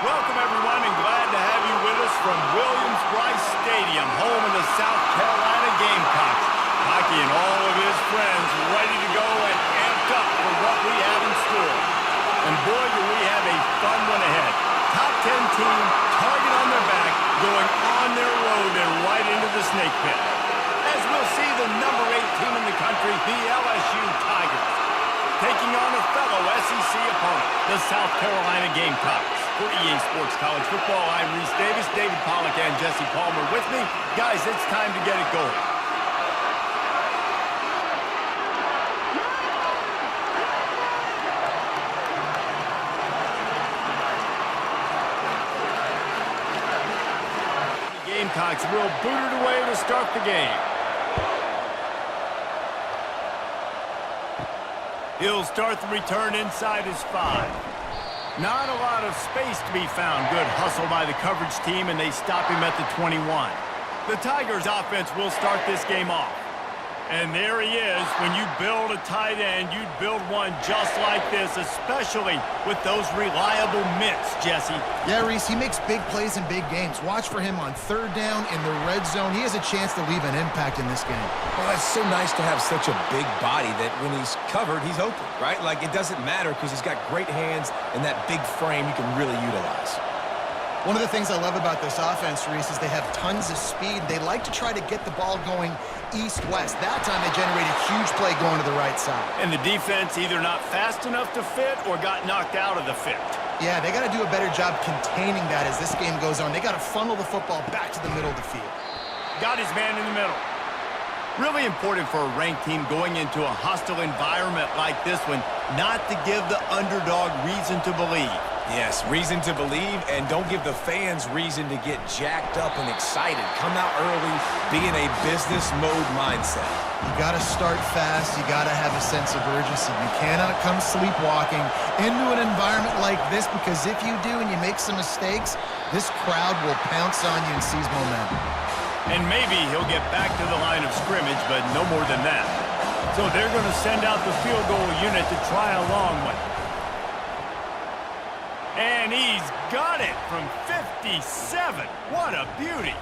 Welcome, everyone, and glad to have you with us from Williams-Brice Stadium, home of the South Carolina Gamecocks. Hockey and all of his friends ready to go and amped up for what we have in store. And boy, do we have a fun one ahead. Top 10 team, target on their back, going on their road and right into the snake pit. As we'll see the number 8 team in the country, the LSU Tigers, taking on a fellow SEC opponent, the South Carolina Gamecocks. For EA Sports College Football, I'm Reese Davis, David Pollack, and Jesse Palmer with me. Guys, it's time to get it going. The Gamecocks will boot it away to start the game. He'll start the return inside his 5. Not a lot of space to be found. Good hustle by the coverage team, and they stop him at the 21. The Tigers offense will start this game off. And there he is. When you build a tight end, you'd build one just like this, especially with those reliable mitts, Jesse. Yeah, Reese, he makes big plays in big games. Watch for him on 3rd down in the red zone. He has a chance to leave an impact in this game. Well, it's so nice to have such a big body that when he's covered, he's open, right? Like, it doesn't matter because he's got great hands and that big frame you can really utilize. One of the things I love about this offense, Reese, is they have tons of speed. They like to try to get the ball going east-west. That time they generated a huge play going to the right side. And the defense either not fast enough to fit or got knocked out of the fit. Yeah, they got to do a better job containing that as this game goes on. They got to funnel the football back to the middle of the field. Got his man in the middle. Really important for a ranked team going into a hostile environment like this one, not to give the underdog reason to believe. Yes, reason to believe, and don't give the fans reason to get jacked up and excited. Come out early, be in a business mode mindset. You got to start fast. You got to have a sense of urgency. You cannot come sleepwalking into an environment like this, because if you do and you make some mistakes, this crowd will pounce on you and seize momentum. And maybe he'll get back to the line of scrimmage, but no more than that. So they're going to send out the field goal unit to try a long one. And he's got it from 57. What a beauty.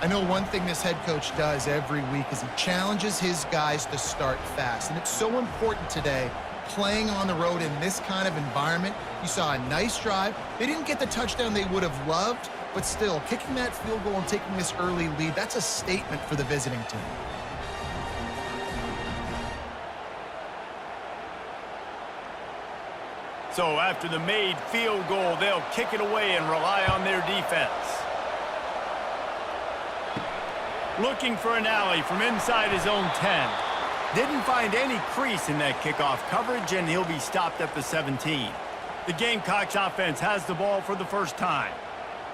I know one thing this head coach does every week is he challenges his guys to start fast. And it's so important today, playing on the road in this kind of environment. You saw a nice drive. They didn't get the touchdown they would have loved, but still, kicking that field goal and taking this early lead, that's a statement for the visiting team. So after the made field goal, they'll kick it away and rely on their defense. Looking for an alley from inside his own 10. Didn't find any crease in that kickoff coverage, and he'll be stopped at the 17. The Gamecocks offense has the ball for the first time.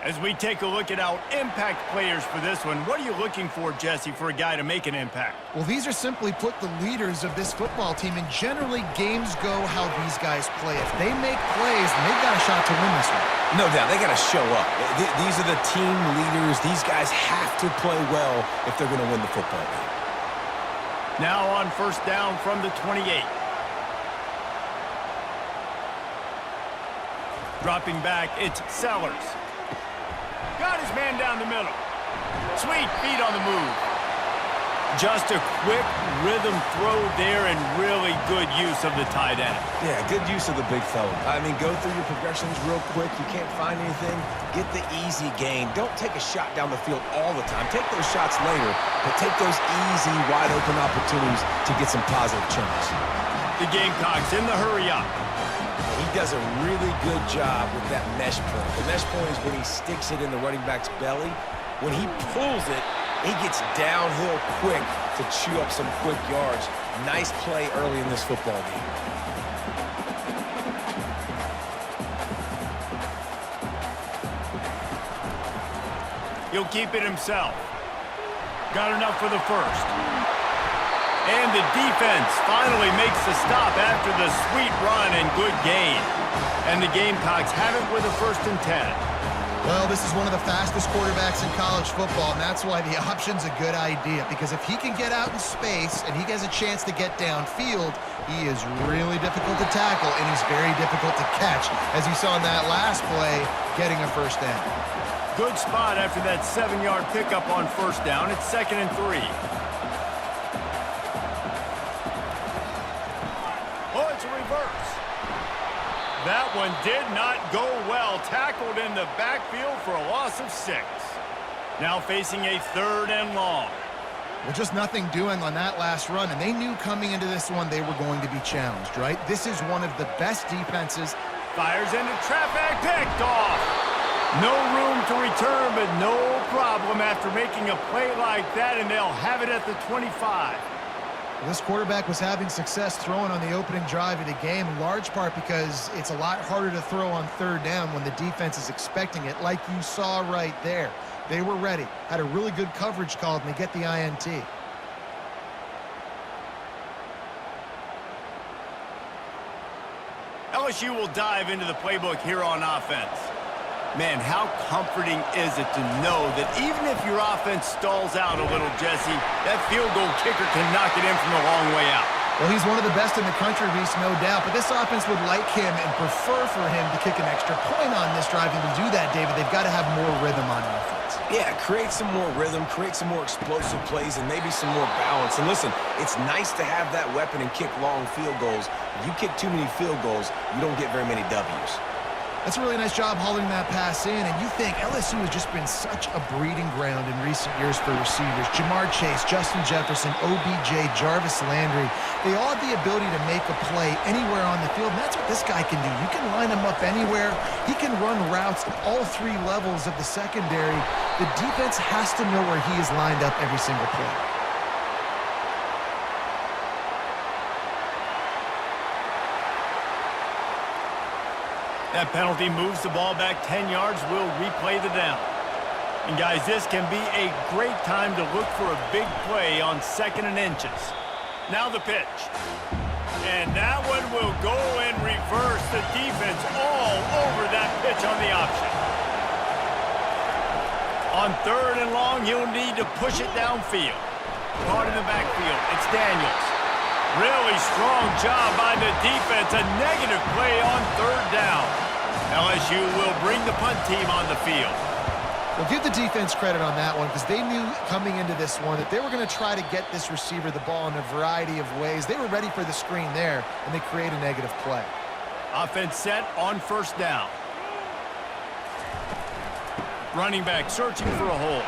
As we take a look at our impact players for this one, what are you looking for, Jesse, for a guy to make an impact? Well, these are simply put the leaders of this football team, and generally games go how these guys play. If they make plays, then they've got a shot to win this one. No doubt, they got to show up. These are the team leaders. These guys have to play well if they're going to win the football game. Now on 1st down from the 28. Dropping back, it's Sellers. Got his man down the middle. Sweet feet on the move. Just a quick rhythm throw there and really good use of the tight end. Yeah, good use of the big fella. I mean, go through your progressions real quick. You can't find anything. Get the easy gain. Don't take a shot down the field all the time. Take those shots later, but take those easy, wide-open opportunities to get some positive chunks. The Gamecocks in the hurry up. He does a really good job with that mesh point. The mesh point is when he sticks it in the running back's belly. When he pulls it, he gets downhill quick to chew up some quick yards. Nice play early in this football game. He'll keep it himself. Got enough for the first. And the defense finally makes the stop after the sweet run and good gain. And the Gamecocks have it with a 1st and 10. Well, this is one of the fastest quarterbacks in college football, and that's why the option's a good idea, because if he can get out in space and he has a chance to get downfield, he is really difficult to tackle, and he's very difficult to catch, as you saw in that last play, getting a first down. Good spot after that 7-yard pickup on first down. It's 2nd and 3. Oh, it's a reverse. That one did not go well. Tackled in the backfield for a loss of 6. Now facing a 3rd and long. Well, just nothing doing on that last run, and they knew coming into this one they were going to be challenged, right? This is one of the best defenses. Fires into traffic, picked off. No room to return, but no problem after making a play like that, and they'll have it at the 25. This quarterback was having success throwing on the opening drive of the game, in large part because it's a lot harder to throw on 3rd down when the defense is expecting it, like you saw right there. They were ready, had a really good coverage called, and they get the INT. LSU will dive into the playbook here on offense. Man, how comforting is it to know that even if your offense stalls out a little, Jesse, that field goal kicker can knock it in from a long way out. Well, he's one of the best in the country, Reese, no doubt, but this offense would like him and prefer for him to kick an extra point on this drive. And to do that, David, they've got to have more rhythm on offense. Yeah, create some more rhythm, create some more explosive plays, and maybe some more balance. And listen, it's nice to have that weapon and kick long field goals. If you kick too many field goals, you don't get very many W's. That's a really nice job holding that pass in, and you think LSU has just been such a breeding ground in recent years for receivers. Jamar Chase, Justin Jefferson, OBJ, Jarvis Landry, they all have the ability to make a play anywhere on the field, and that's what this guy can do. You can line him up anywhere. He can run routes at all 3 levels of the secondary. The defense has to know where he is lined up every single play. That penalty moves the ball back 10 yards. We'll replay the down. And, guys, this can be a great time to look for a big play on 2nd and inches. Now the pitch. And that one will go and reverse. The defense all over that pitch on the option. On 3rd and long, he'll need to push it downfield. Caught in the backfield. It's Daniels. Really strong job by the defense. A negative play on 3rd down. LSU will bring the punt team on the field. Well, give the defense credit on that one because they knew coming into this one that they were going to try to get this receiver the ball in a variety of ways. They were ready for the screen there, and they create a negative play. Offense set on 1st down. Running back searching for a hole.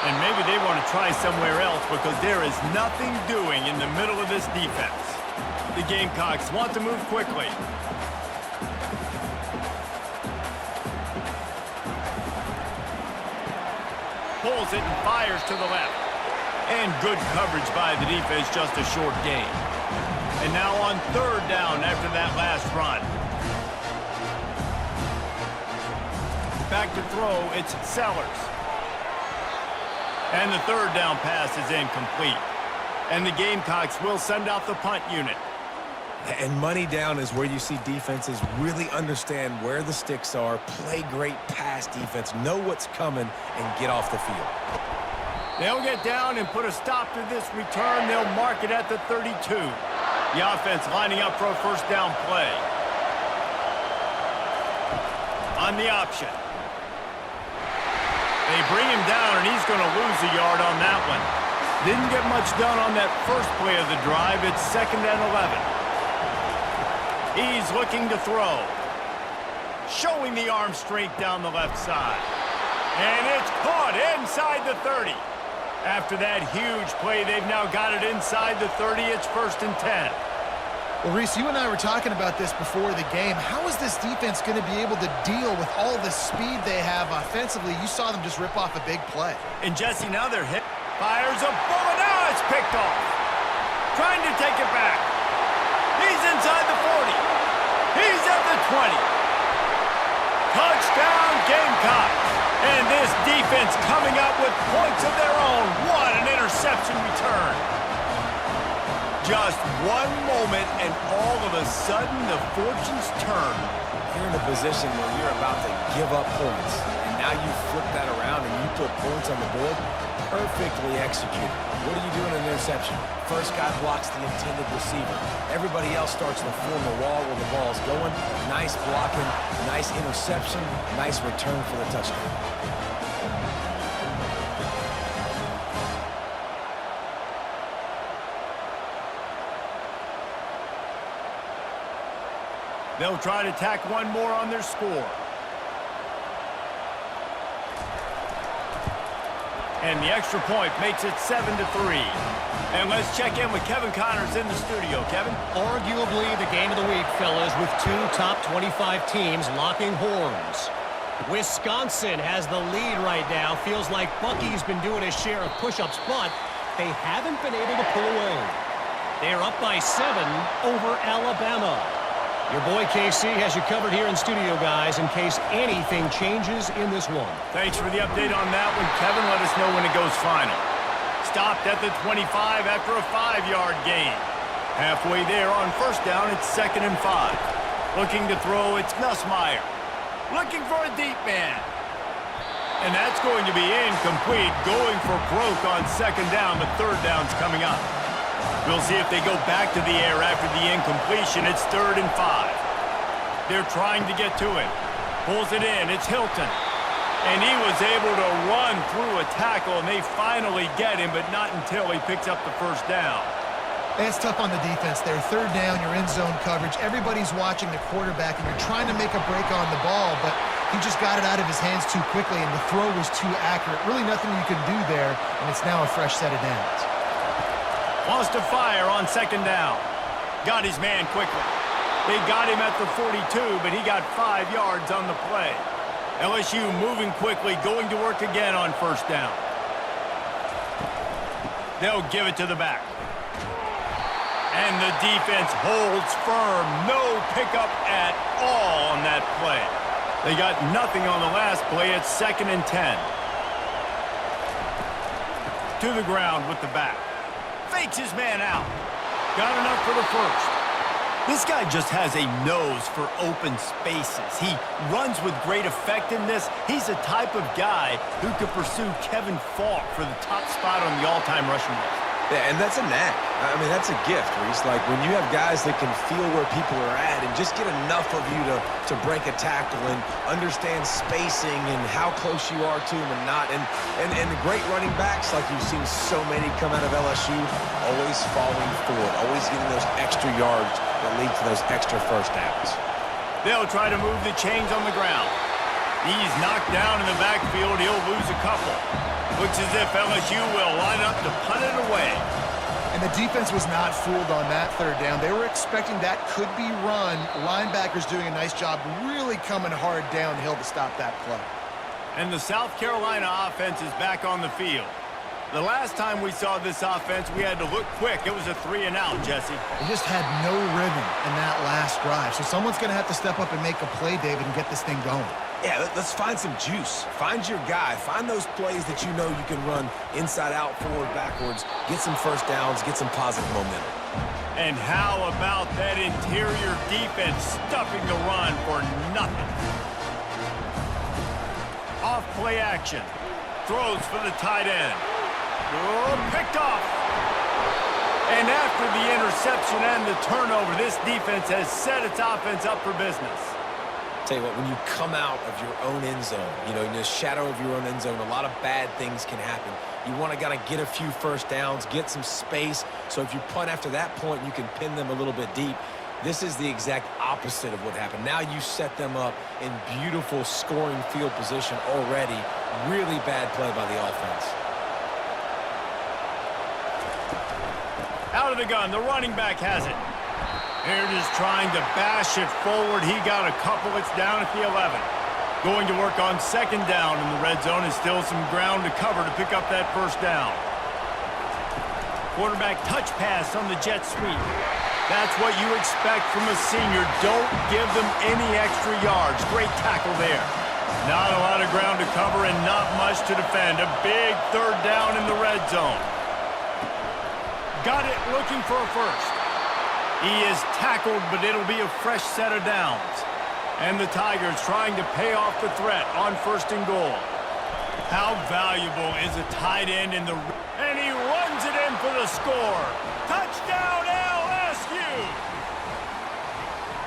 And maybe they want to try somewhere else because there is nothing doing in the middle of this defense. The Gamecocks want to move quickly. Pulls it and fires to the left. And good coverage by the defense, just a short gain. And now on 3rd down after that last run. Back to throw, it's Sellers. And the 3rd down pass is incomplete. And the Gamecocks will send out the punt unit. And money down is where you see defenses really understand where the sticks are, play great pass defense, know what's coming, and get off the field. They'll get down and put a stop to this return. They'll mark it at the 32. The offense lining up for a 1st down play. On the option. They bring him down, and he's going to lose a yard on that one. Didn't get much done on that first play of the drive. It's 2nd and 11. He's looking to throw. Showing the arm strength down the left side. And it's caught inside the 30. After that huge play, they've now got it inside the 30. It's 1st and 10. Well, Reese, you and I were talking about this before the game. How is this defense going to be able to deal with all the speed they have offensively? You saw them just rip off a big play. And Jesse, now they're hit. Fires a bullet. Now it's picked off. Trying to take it back. He's inside the 40. He's at the 20. Touchdown, Gamecocks. And this defense coming up with points of their own. What an interception return. Just one moment, and all of a sudden, the fortunes turn. You're in a position where you're about to give up points, and now you flip that around and you put points on the board. Perfectly executed. What are you doing in an interception? First guy blocks the intended receiver. Everybody else starts to form a wall where the ball's going. Nice blocking, nice interception, nice return for the touchdown. They'll try to tack one more on their score. And the extra point makes it 7-3. And let's check in with Kevin Connors in the studio. Kevin? Arguably the game of the week, fellas, with two top 25 teams locking horns. Wisconsin has the lead right now. Feels like Bucky's been doing his share of push-ups, but they haven't been able to pull away. They're up by 7 over Alabama. Your boy KC has you covered here in studio, guys, in case anything changes in this one. Thanks for the update on that one, Kevin. Let us know when it goes final. Stopped at the 25 after a 5-yard gain. Halfway there on first down, it's 2nd and 5. Looking to throw, it's Nussmeier. Looking for a deep man. And that's going to be incomplete. Going for broke on 2nd down, but 3rd down's coming up. We'll see if they go back to the air after the incompletion. It's 3rd and 5. They're trying to get to it. Pulls it in. It's Hilton. And he was able to run through a tackle, and they finally get him, but not until he picks up the 1st down. It's tough on the defense there. 3rd down, you're in zone coverage. Everybody's watching the quarterback, and you're trying to make a break on the ball, but he just got it out of his hands too quickly, and the throw was too accurate. Really nothing you can do there, and it's now a fresh set of downs. Wants to fire on 2nd down. Got his man quickly. They got him at the 42, but he got 5 yards on the play. LSU moving quickly, going to work again on 1st down. They'll give it to the back. And the defense holds firm. No pickup at all on that play. They got nothing on the last play. It's 2nd and 10. To the ground with the back. Fakes his man out. Got enough for the 1st. This guy just has a nose for open spaces. He runs with great effectiveness. He's the type of guy who could pursue Kevin Falk for the top spot on the all-time rushing list. Yeah, and that's a knack. I mean, that's a gift, Reese. Like, when you have guys that can feel where people are at and just get enough of you to break a tackle and understand spacing and how close you are to them and not. And the great running backs, like you've seen so many come out of LSU, always falling forward, always getting those extra yards that lead to those extra 1st downs. They'll try to move the chains on the ground. He's knocked down in the backfield. He'll lose a couple. Looks as if LSU will line up to punt it away. And the defense was not fooled on that 3rd down. They were expecting that could be run. Linebackers doing a nice job really coming hard downhill to stop that play. And the South Carolina offense is back on the field. The last time we saw this offense, we had to look quick. It was a 3-and-out, Jesse. They just had no rhythm in that last drive. So someone's going to have to step up and make a play, David, and get this thing going. Yeah, let's find some juice. Find your guy. Find those plays that you know you can run inside out, forward, backwards. Get some 1st downs. Get some positive momentum. And how about that interior defense stuffing the run for nothing? Off play action. Throws for the tight end. Oh, picked off. And after the interception and the turnover, this defense has set its offense up for business. Tell you what, when you come out of your own end zone, you know, in the shadow of your own end zone, a lot of bad things can happen. You want to get a few 1st downs, get some space, so if you punt after that point, you can pin them a little bit deep. This is the exact opposite of what happened. Now you set them up in beautiful scoring field position already. Really bad play by the offense. Out of the gun, the running back has it. They're just trying to bash it forward. He got a couple. It's down at the 11. Going to work on 2nd down in the red zone. Is still some ground to cover to pick up that 1st down. Quarterback touch pass on the jet sweep. That's what you expect from a senior. Don't give them any extra yards. Great tackle there. Not a lot of ground to cover and not much to defend. A big 3rd down in the red zone. Got it, looking for a 1st. He is tackled, but it'll be a fresh set of downs. And the Tigers trying to pay off the threat on 1st and goal. How valuable is a tight end in the... And he runs it in for the score. Touchdown, LSU!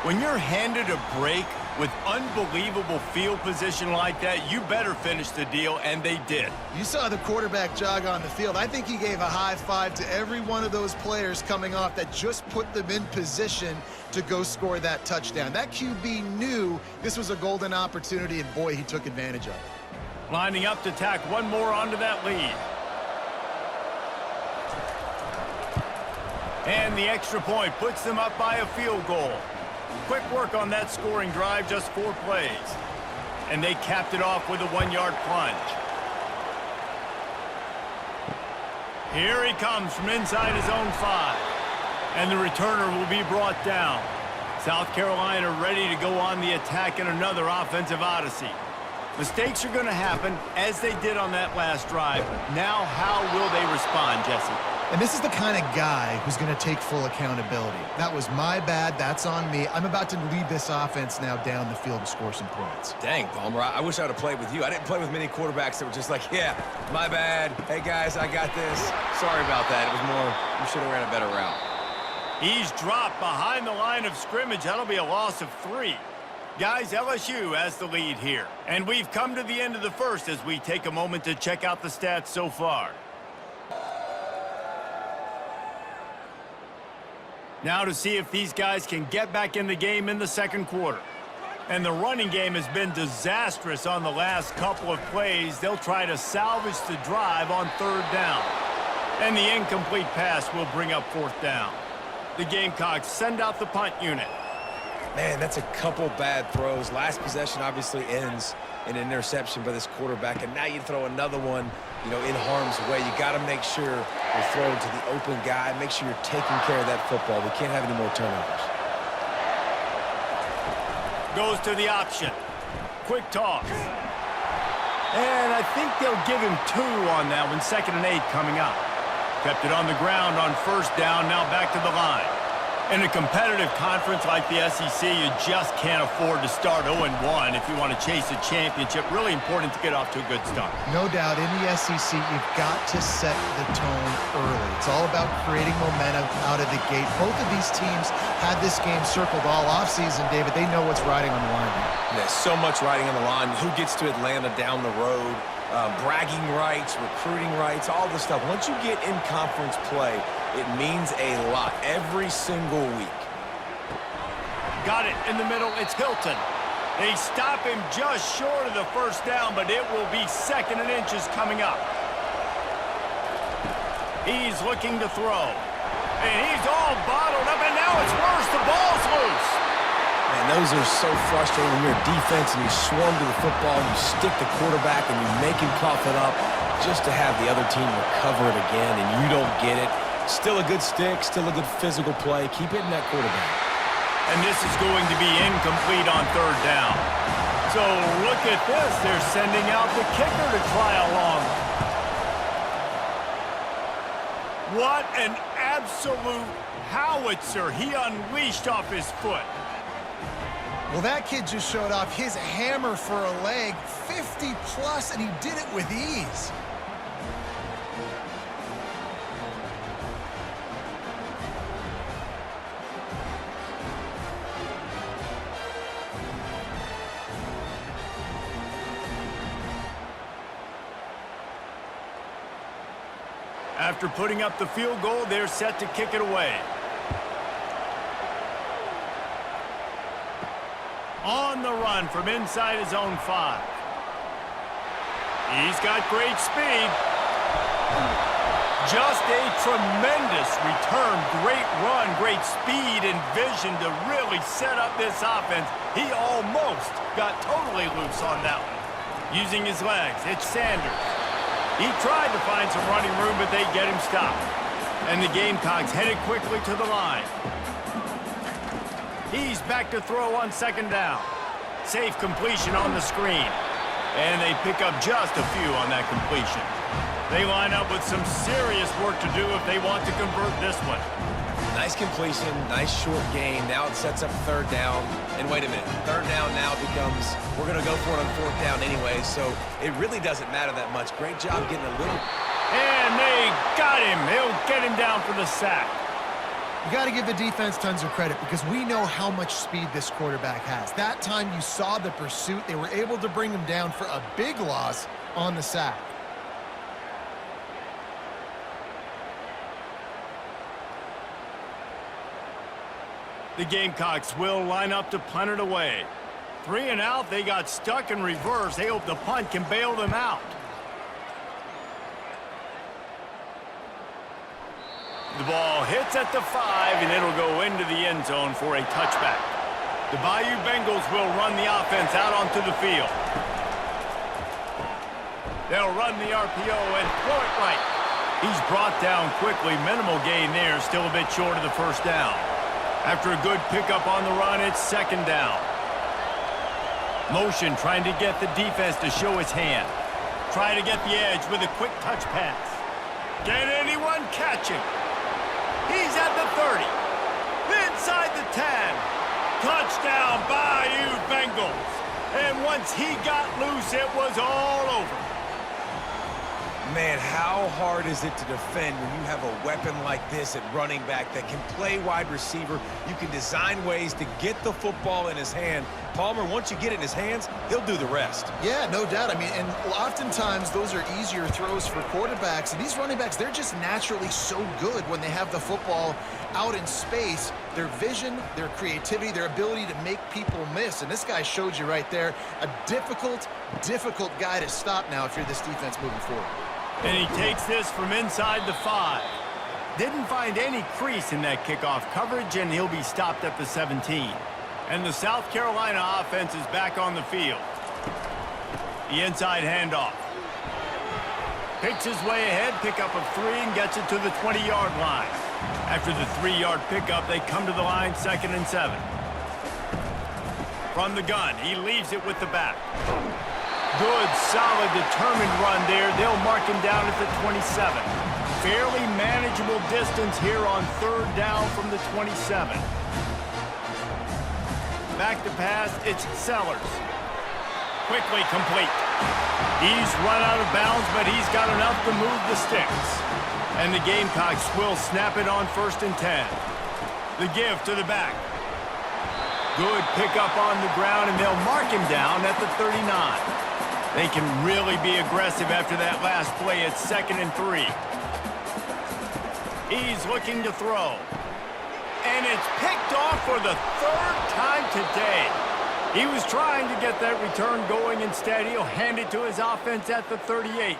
When you're handed a break with unbelievable field position like that, you better finish the deal, and they did. You saw the quarterback jog on the field. I think he gave a high five to every one of those players coming off that just put them in position to go score that touchdown. That QB knew this was a golden opportunity, and boy, he took advantage of it. Lining up to tack one more onto that lead. And the extra point puts them up by a field goal. Quick work on that scoring drive, just 4 plays. And they capped it off with a 1-yard plunge. Here he comes from inside his own 5. And the returner will be brought down. South Carolina ready to go on the attack in another offensive odyssey. Mistakes are going to happen, as they did on that last drive. Now, how will they respond, Jesse? And this is the kind of guy who's going to take full accountability. That was my bad. That's on me. I'm about to lead this offense now down the field and score some points. Dang, Palmer, I wish I would have played with you. I didn't play with many quarterbacks that were just like, yeah, my bad. Hey, guys, I got this. Sorry about that. It was more, we should have ran a better route. He's dropped behind the line of scrimmage. That'll be a loss of 3. Guys, LSU has the lead here. And we've come to the end of the first as we take a moment to check out the stats so far. Now to see if these guys can get back in the game in the 2nd quarter. And the running game has been disastrous on the last couple of plays. They'll try to salvage the drive on 3rd down. And the incomplete pass will bring up 4th down. The Gamecocks send out the punt unit. Man, that's a couple bad throws. Last possession obviously ends in an interception by this quarterback, and now you throw another one, in harm's way. You got to make sure you're throwing to the open guy. Make sure you're taking care of that football. We can't have any more turnovers. Goes to the option. Quick toss. And I think they'll give him 2 on that one. 2nd and 8 coming up. Kept it on the ground on 1st down. Now back to the line. In a competitive conference like the SEC, you just can't afford to start 0-1 if you want to chase a championship. Really important to get off to a good start. No doubt, in the SEC, you've got to set the tone early. It's all about creating momentum out of the gate. Both of these teams had this game circled all offseason, David. They know what's riding on the line here. There's so much riding on the line. Who gets to Atlanta down the road? Bragging rights, recruiting rights, all this stuff. Once you get in conference play, it means a lot every single week. Got it in the middle. It's Hilton. They stop him just short of the 1st down, but it will be 2nd and inches coming up. He's looking to throw. And he's all bottled up, and now it's worse. The ball's loose. And those are so frustrating when you're a defense and you swarm to the football, you stick the quarterback, and you make him cough it up just to have the other team recover it again, and you don't get it. Still a good stick, still a good physical play. Keep hitting that quarterback. And this is going to be incomplete on 3rd down. So look at this. They're sending out the kicker to try along. What an absolute howitzer he unleashed off his foot. Well, that kid just showed off his hammer for a leg, 50+, and he did it with ease. After putting up the field goal, they're set to kick it away. On the run from inside his own 5. He's got great speed. Just a tremendous return. Great run, great speed and vision to really set up this offense. He almost got totally loose on that one. Using his legs, it's Sanders. He tried to find some running room, but they get him stopped. And the Gamecocks headed quickly to the line. He's back to throw on 2nd down. Safe completion on the screen. And they pick up just a few on that completion. They line up with some serious work to do if they want to convert this one. Nice completion, nice short gain. Now it sets up third down. And wait a minute, third down now becomes, we're going to go for it on fourth down anyway, so it really doesn't matter that much. Great job getting a little... And they got him. He'll get him down for the sack. You got to give the defense tons of credit because we know how much speed this quarterback has. That time you saw the pursuit. They were able to bring him down for a big loss on the sack. The Gamecocks will line up to punt it away. 3 and out. They got stuck in reverse. They hope the punt can bail them out. The ball hits at the 5, and it'll go into the end zone for a touchback. The Bayou Bengals will run the offense out onto the field. They'll run the RPO and throw it right. He's brought down quickly. Minimal gain there, still a bit short of the first down. After a good pickup on the run, it's second down. Motion trying to get the defense to show his hand. Try to get the edge with a quick touch pass. Can anyone catch him? He's at the 30. Inside the 10. Touchdown, Bayou Bengals. And once he got loose, it was all over. Man, how hard is it to defend when you have a weapon like this at running back that can play wide receiver? You can design ways to get the football in his hand. Palmer, once you get it in his hands, he'll do the rest. Yeah, no doubt. I mean, and oftentimes those are easier throws for quarterbacks. And these running backs, they're just naturally so good when they have the football out in space. Their vision, their creativity, their ability to make people miss. And this guy showed you right there, a difficult guy to stop now if you're this defense moving forward. And he takes this from inside the 5. Didn't find any crease in that kickoff coverage, and he'll be stopped at the 17. And the South Carolina offense is back on the field. The inside handoff. Picks his way ahead, pickup of 3, and gets it to the 20-yard line. After the 3-yard pickup, they come to the line, 2nd and 7. From the gun, he leaves it with the back. Good, solid, determined run there. They'll mark him down at the 27. Fairly manageable distance here on third down from the 27. Back to pass, it's Sellers. Quickly complete. He's run out of bounds, but he's got enough to move the sticks. And the Gamecocks will snap it on 1st and 10. The give to the back. Good pickup on the ground, and they'll mark him down at the 39. They can really be aggressive after that last play. It's 2nd and 3. He's looking to throw. And it's picked off for the 3rd time today. He was trying to get that return going. Instead, he'll hand it to his offense at the 38.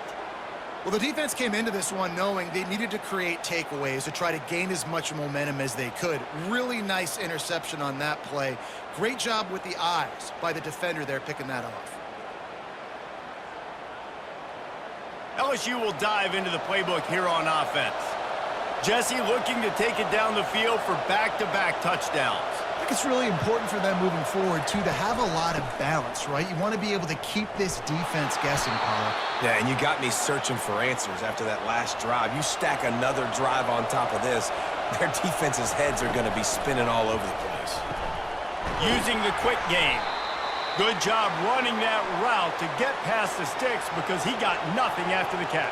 Well, the defense came into this one knowing they needed to create takeaways to try to gain as much momentum as they could. Really nice interception on that play. Great job with the eyes by the defender there picking that off. LSU will dive into the playbook here on offense. Jesse looking to take it down the field for back-to-back touchdowns. I think it's really important for them moving forward, too, to have a lot of balance, right? You want to be able to keep this defense guessing, Paul. Yeah, and you got me searching for answers after that last drive. You stack another drive on top of this, their defense's heads are going to be spinning all over the place. Using the quick game. Good job running that route to get past the sticks because he got nothing after the catch.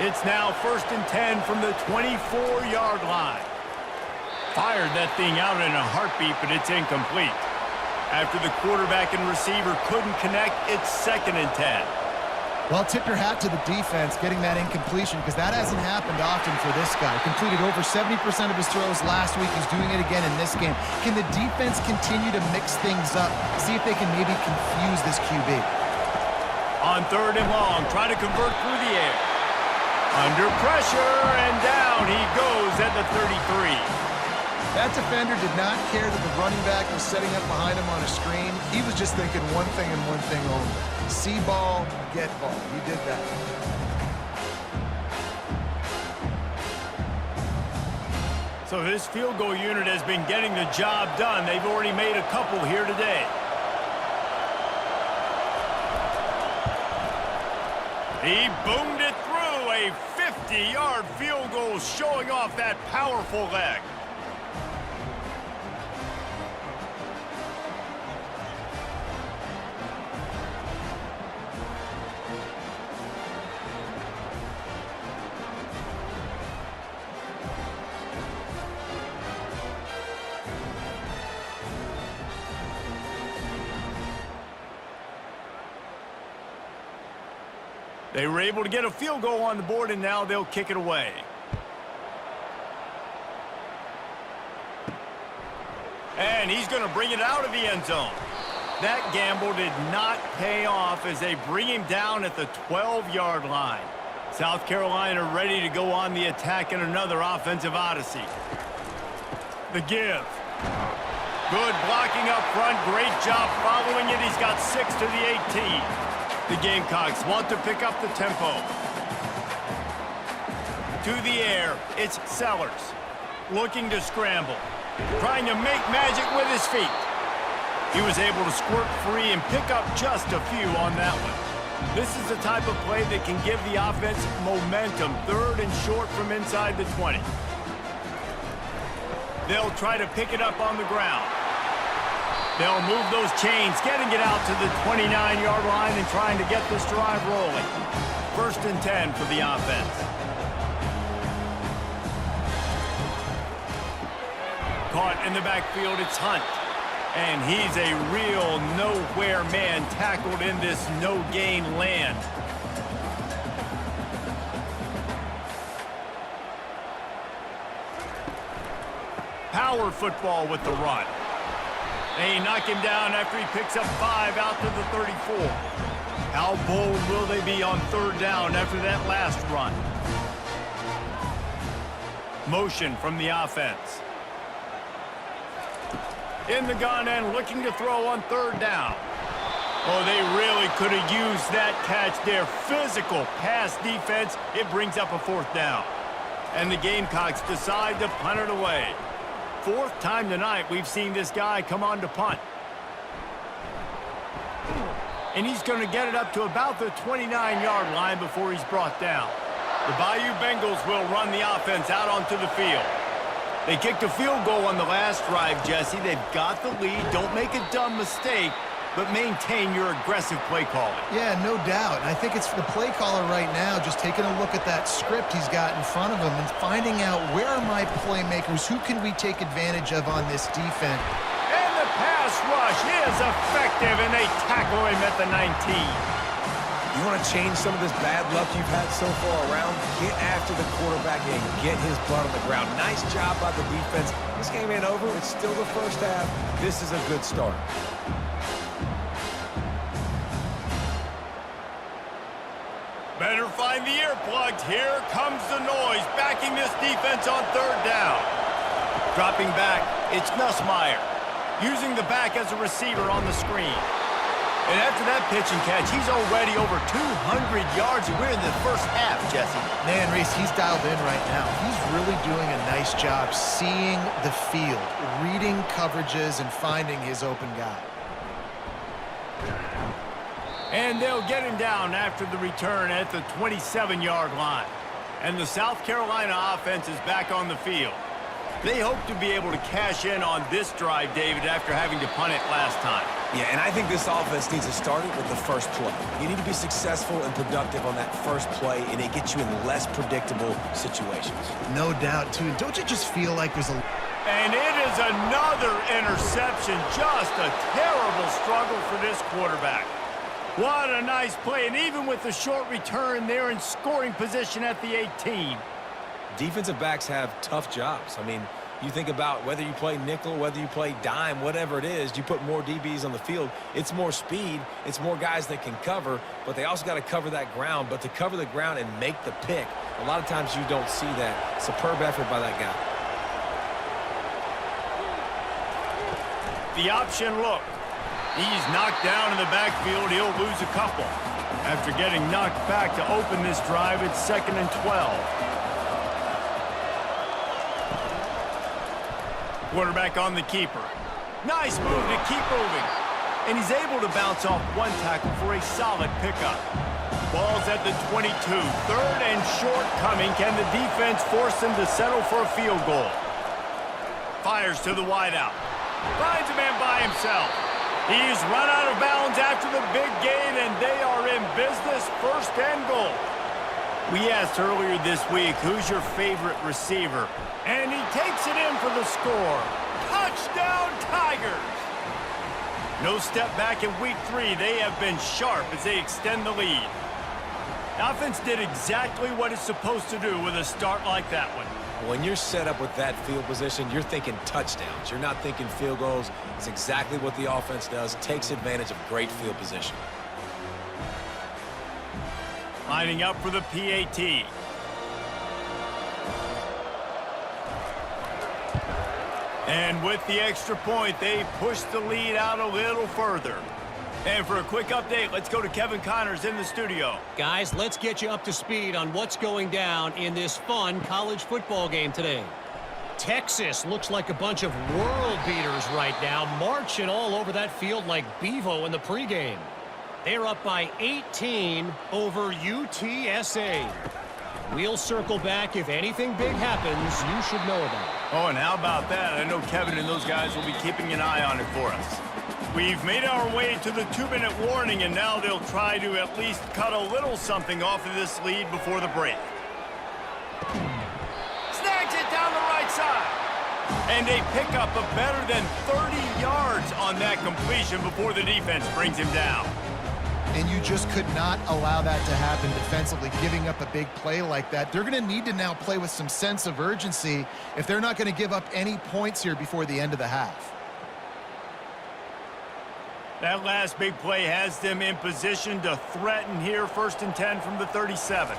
It's now 1st and 10 from the 24-yard line. Fired that thing out in a heartbeat, but it's incomplete. After the quarterback and receiver couldn't connect, it's 2nd and 10. Well, tip your hat to the defense getting that incompletion because that hasn't happened often for this guy. Completed over 70% of his throws last week. He's doing it again in this game. Can the defense continue to mix things up? See if they can maybe confuse this QB. On 3rd and long, try to convert through the air. Under pressure, and down he goes at the 33. That defender did not care that the running back was setting up behind him on a screen. He was just thinking one thing and one thing only. See ball, get ball. He did that. So this field goal unit has been getting the job done. They've already made a couple here today. He boomed it through. A 50-yard field goal showing off that powerful leg. They were able to get a field goal on the board, and now they'll kick it away. And he's going to bring it out of the end zone. That gamble did not pay off as they bring him down at the 12-yard line. South Carolina ready to go on the attack in another offensive odyssey. The give. Good blocking up front. Great job following it. He's got 6 to the 18. The Gamecocks want to pick up the tempo. To the air, it's Sellers. Looking to scramble. Trying to make magic with his feet. He was able to squirt free and pick up just a few on that one. This is the type of play that can give the offense momentum. 3rd and short from inside the 20. They'll try to pick it up on the ground. They'll move those chains, getting it out to the 29-yard line and trying to get this drive rolling. 1st and 10 for the offense. Caught in the backfield, it's Hunt. And he's a real nowhere man tackled in this no-gain land. Power football with the run. They knock him down after he picks up 5 out to the 34. How bold will they be on 3rd down after that last run? Motion from the offense. In the gun and looking to throw on 3rd down. Oh, they really could have used that catch there. Physical pass defense. It brings up a 4th down. And the Gamecocks decide to punt it away. 4th time tonight we've seen this guy come on to punt. And he's going to get it up to about the 29-yard line before he's brought down. The Bayou Bengals will run the offense out onto the field. They kicked a field goal on the last drive, Jesse. They've got the lead. Don't make a dumb mistake, but maintain your aggressive play calling. Yeah, no doubt. And I think it's the play caller right now just taking a look at that script he's got in front of him and finding out where are my playmakers, who can we take advantage of on this defense. And the pass rush is effective, and they tackle him at the 19. You want to change some of this bad luck you've had so far around? Get after the quarterback and get his butt on the ground. Nice job by the defense. This game ain't over. It's still the first half. This is a good start. Better find the earplugs. Here comes the noise, backing this defense on 3rd down. Dropping back, it's Nussmeier. Using the back as a receiver on the screen. And after that pitch and catch, he's already over 200 yards, and we're in the first half, Jesse. Man, Reese, he's dialed in right now. He's really doing a nice job seeing the field, reading coverages, and finding his open guy. And they'll get him down after the return at the 27-yard line. And the South Carolina offense is back on the field. They hope to be able to cash in on this drive, David, after having to punt it last time. Yeah, and I think this offense needs to start it with the first play. You need to be successful and productive on that first play, and it gets you in less predictable situations. No doubt, too. Don't you just feel like there's a... And it is another interception. Just a terrible struggle for this quarterback. What a nice play, and even with the short return, they're in scoring position at the 18. Defensive backs have tough jobs. I mean, you think about whether you play nickel, whether you play dime, whatever it is, you put more DBs on the field. It's more speed. It's more guys that can cover, but they also got to cover that ground. But to cover the ground and make the pick, a lot of times you don't see that. Superb effort by that guy. The option look. He's knocked down in the backfield. He'll lose a couple. After getting knocked back to open this drive, it's 2nd and 12. Quarterback on the keeper. Nice move to keep moving. And he's able to bounce off one tackle for a solid pickup. Ball's at the 22. 3rd and short coming. Can the defense force him to settle for a field goal? Fires to the wideout. Finds a man by himself. He's run out of bounds after the big gain, and they are in business. 1st and goal. We asked earlier this week, who's your favorite receiver? And he takes it in for the score. Touchdown, Tigers! No step back in week 3. They have been sharp as they extend the lead. The offense did exactly what it's supposed to do with a start like that one. When you're set up with that field position, you're thinking touchdowns. You're not thinking field goals. It's exactly what the offense does, takes advantage of great field position. Lining up for the PAT. And with the extra point, they push the lead out a little further. And for a quick update, let's go to Kevin Connors in the studio. Guys, let's get you up to speed on what's going down in this fun college football game today. Texas looks like a bunch of world beaters right now, marching all over that field like Bevo in the pregame. They're up by 18 over UTSA. We'll circle back if anything big happens you should know about. Oh, and how about that? I know Kevin and those guys will be keeping an eye on it for us. We've made our way to the 2-minute warning, and now they'll try to at least cut a little something off of this lead before the break. Snags it down the right side. And a pickup of better than 30 yards on that completion before the defense brings him down. And you just could not allow that to happen defensively, giving up a big play like that. They're going to need to now play with some sense of urgency if they're not going to give up any points here before the end of the half. That last big play has them in position to threaten here. 1st and 10 from the 37.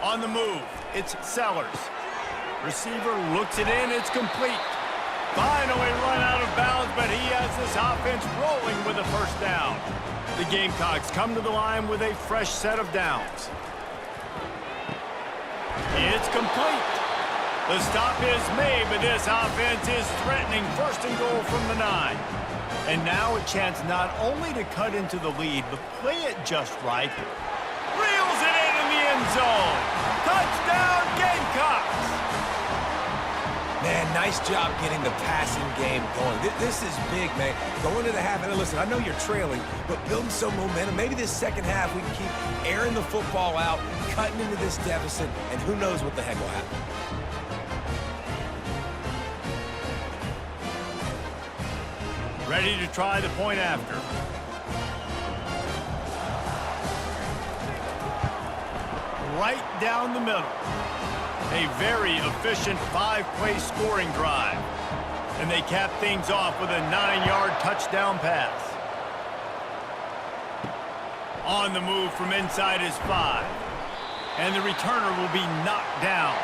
On the move, it's Sellers. Receiver looks it in, it's complete. Finally run out of bounds, but he has this offense rolling with a first down. The Gamecocks come to the line with a fresh set of downs. It's complete. The stop is made, but this offense is threatening. 1st and goal from the 9. And now a chance not only to cut into the lead, but play it just right. Reels it in the end zone. Touchdown, Gamecocks! Man, nice job getting the passing game going. This is big, man. Going to the half, and listen, I know you're trailing, but building some momentum. Maybe this second half we can keep airing the football out, cutting into this deficit, and who knows what the heck will happen. Ready to try the point after. Right down the middle. A very efficient 5-play scoring drive. And they cap things off with a 9-yard touchdown pass. On the move from inside his 5. And the returner will be knocked down.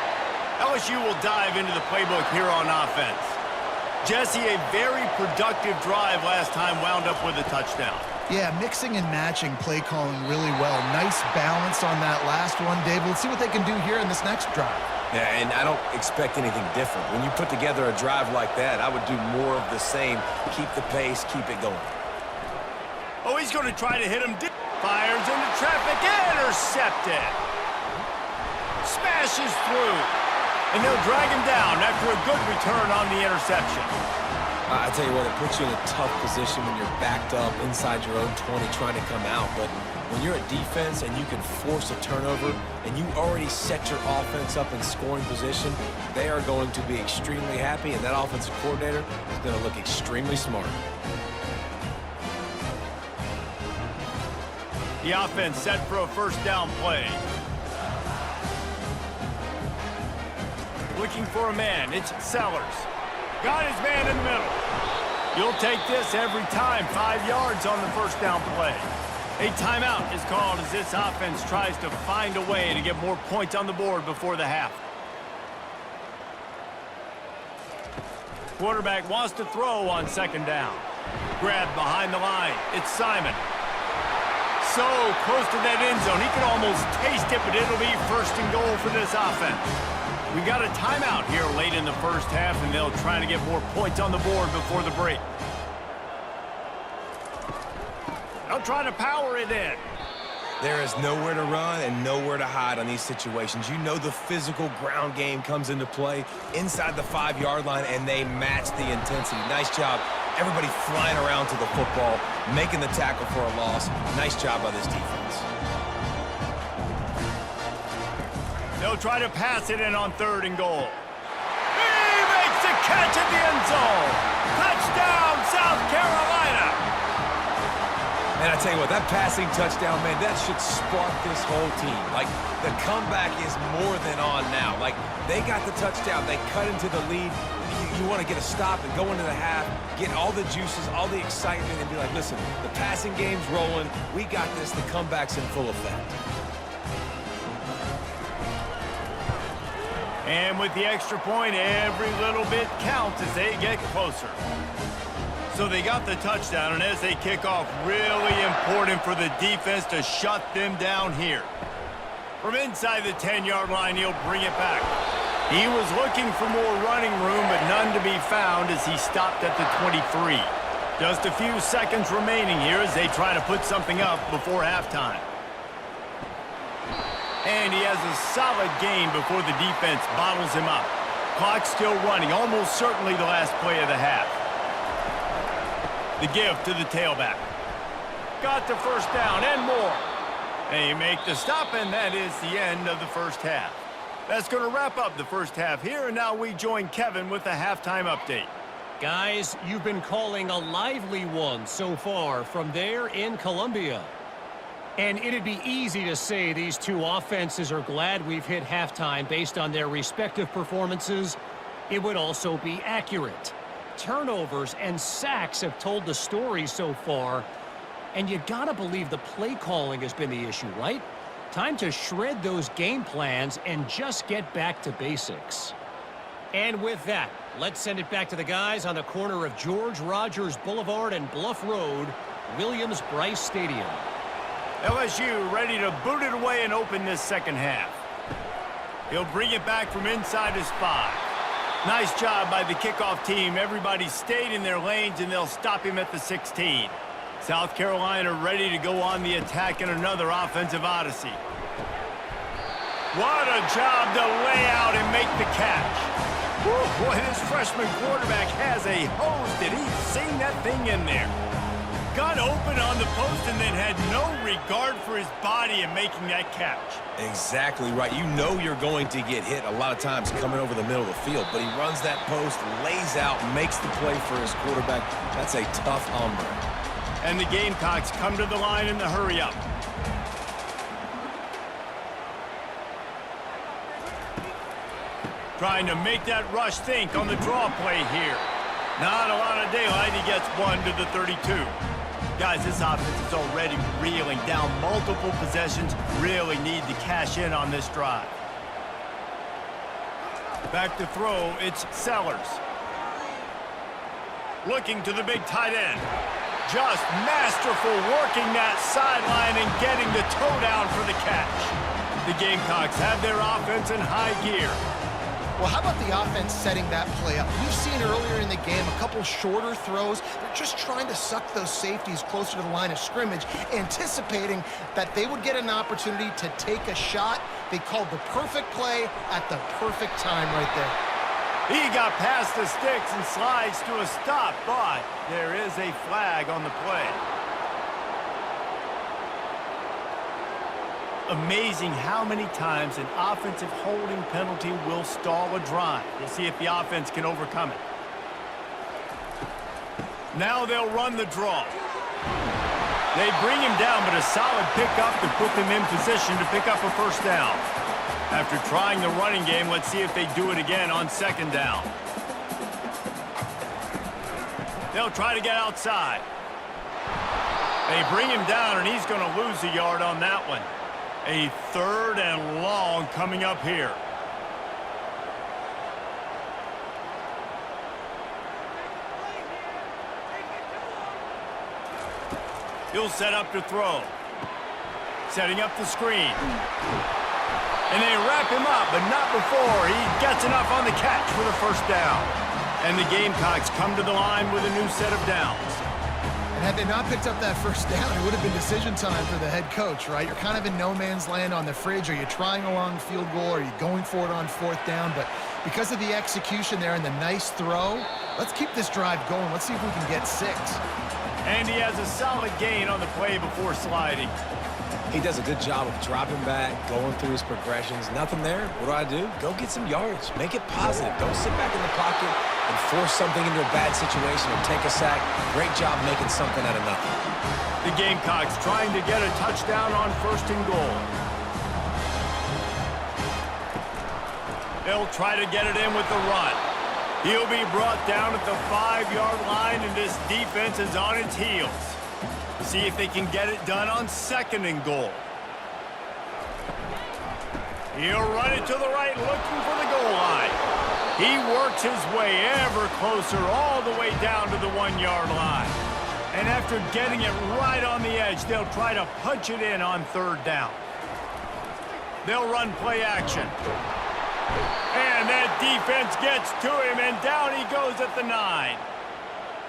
LSU will dive into the playbook here on offense. Jesse, a very productive drive last time wound up with a touchdown. Yeah, mixing and matching play calling really well. Nice balance on that last one, Dave. Let's see what they can do here in this next drive. Yeah, and I don't expect anything different. When you put together a drive like that, I would do more of the same. Keep the pace, keep it going. Oh, he's going to try to hit him. Fires into traffic, intercepted. Smashes through. And they'll drag him down after a good return on the interception. I tell you what, it puts you in a tough position when you're backed up inside your own 20 trying to come out. But when you're a defense and you can force a turnover and you already set your offense up in scoring position, they are going to be extremely happy, and that offensive coordinator is going to look extremely smart. The offense set for a first down play. Looking for a man, it's Sellers. Got his man in the middle. You'll take this every time. 5 yards on the first down play. A timeout is called as this offense tries to find a way to get more points on the board before the half. Quarterback wants to throw on 2nd down. Grabbed behind the line. It's Simon. So close to that end zone. He can almost taste it, but it'll be 1st and goal for this offense. We got a timeout here late in the first half, and they'll try to get more points on the board before the break. They'll try to power it in. There is nowhere to run and nowhere to hide on these situations. You know the physical ground game comes into play inside the 5-yard line, and they match the intensity. Nice job. Everybody flying around to the football, making the tackle for a loss. Nice job by this defense. They'll try to pass it in on 3rd and goal. He makes the catch at the end zone. Touchdown, South Carolina. And I tell you what, that passing touchdown, man, that should spark this whole team. Like, the comeback is more than on now. Like, they got the touchdown. They cut into the lead. You want to get a stop and go into the half, get all the juices, all the excitement, and be like, listen, the passing game's rolling. We got this. The comeback's in full effect. And with the extra point, every little bit counts as they get closer. So they got the touchdown, and as they kick off, really important for the defense to shut them down here. From inside the 10-yard line, he'll bring it back. He was looking for more running room, but none to be found as he stopped at the 23. Just a few seconds remaining here as they try to put something up before halftime. And he has a solid gain before the defense bottles him up. Clock still running, almost certainly the last play of the half. The give to the tailback. Got the first down and more. They make the stop, and that is the end of the first half. That's going to wrap up the first half here, and now we join Kevin with the halftime update. Guys, you've been calling a lively one so far from there in Columbia. And it'd be easy to say these two offenses are glad we've hit halftime based on their respective performances. It would also be accurate. Turnovers and sacks have told the story so far. And you gotta believe the play calling has been the issue, right? Time to shred those game plans and just get back to basics. And with that, let's send it back to the guys on the corner of George Rogers Boulevard and Bluff Road, Williams-Brice Stadium. LSU ready to boot it away and open this second half. He'll bring it back from inside his 5. Nice job by the kickoff team. Everybody stayed in their lanes, and they'll stop him at the 16. South Carolina ready to go on the attack in another offensive odyssey. What a job to lay out and make the catch. Woo, boy, this freshman quarterback has a hose. Did he sing that thing in there? Got open on the post and then had no regard for his body in making that catch. Exactly right. You know you're going to get hit a lot of times coming over the middle of the field, but he runs that post, lays out, makes the play for his quarterback. That's a tough hombre. And the Gamecocks come to the line in the hurry-up. Trying to make that rush think on the draw play here. Not a lot of daylight. He gets one to the 32. Guys, this offense is already reeling down multiple possessions. Really need to cash in on this drive. Back to throw, it's Sellers. Looking to the big tight end. Just masterful working that sideline and getting the toe down for the catch. The Gamecocks have their offense in high gear. Well, how about the offense setting that play up? We've seen earlier in the game a couple shorter throws. They're just trying to suck those safeties closer to the line of scrimmage, anticipating that they would get an opportunity to take a shot. They called the perfect play at the perfect time right there. He got past the sticks and slides to a stop, but there is a flag on the play. Amazing how many times an offensive holding penalty will stall a drive. We'll see if the offense can overcome it. Now they'll run the draw. They bring him down, but a solid pickup to put them in position to pick up a first down. After trying the running game, let's see if they do it again on second down. They'll try to get outside. They bring him down, and he's going to lose a yard on that one. A third and long coming up here. He'll set up to throw. Setting up the screen. And they wrap him up, but not before he gets enough on the catch for the first down. And the Gamecocks come to the line with a new set of downs. And had they not picked up that first down, it would have been decision time for the head coach, right? You're kind of in no man's land on the fridge. Are you trying a long field goal? Are you going for it on fourth down? But because of the execution there and the nice throw, let's keep this drive going. Let's see if we can get 6. And he has a solid gain on the play before sliding. He does a good job of dropping back, going through his progressions. Nothing there. What do? Go get some yards. Make it positive. Don't sit back in the pocket and force something into a bad situation or take a sack. Great job making something out of nothing. The Gamecocks trying to get a touchdown on 1st and goal. They'll try to get it in with the run. He'll be brought down at the 5-yard line, and this defense is on its heels. See if they can get it done on 2nd and goal. He'll run it to the right, looking for the goal line. He works his way ever closer all the way down to the 1-yard line. And after getting it right on the edge, they'll try to punch it in on 3rd down. They'll run play action. And that defense gets to him, and down he goes at the 9.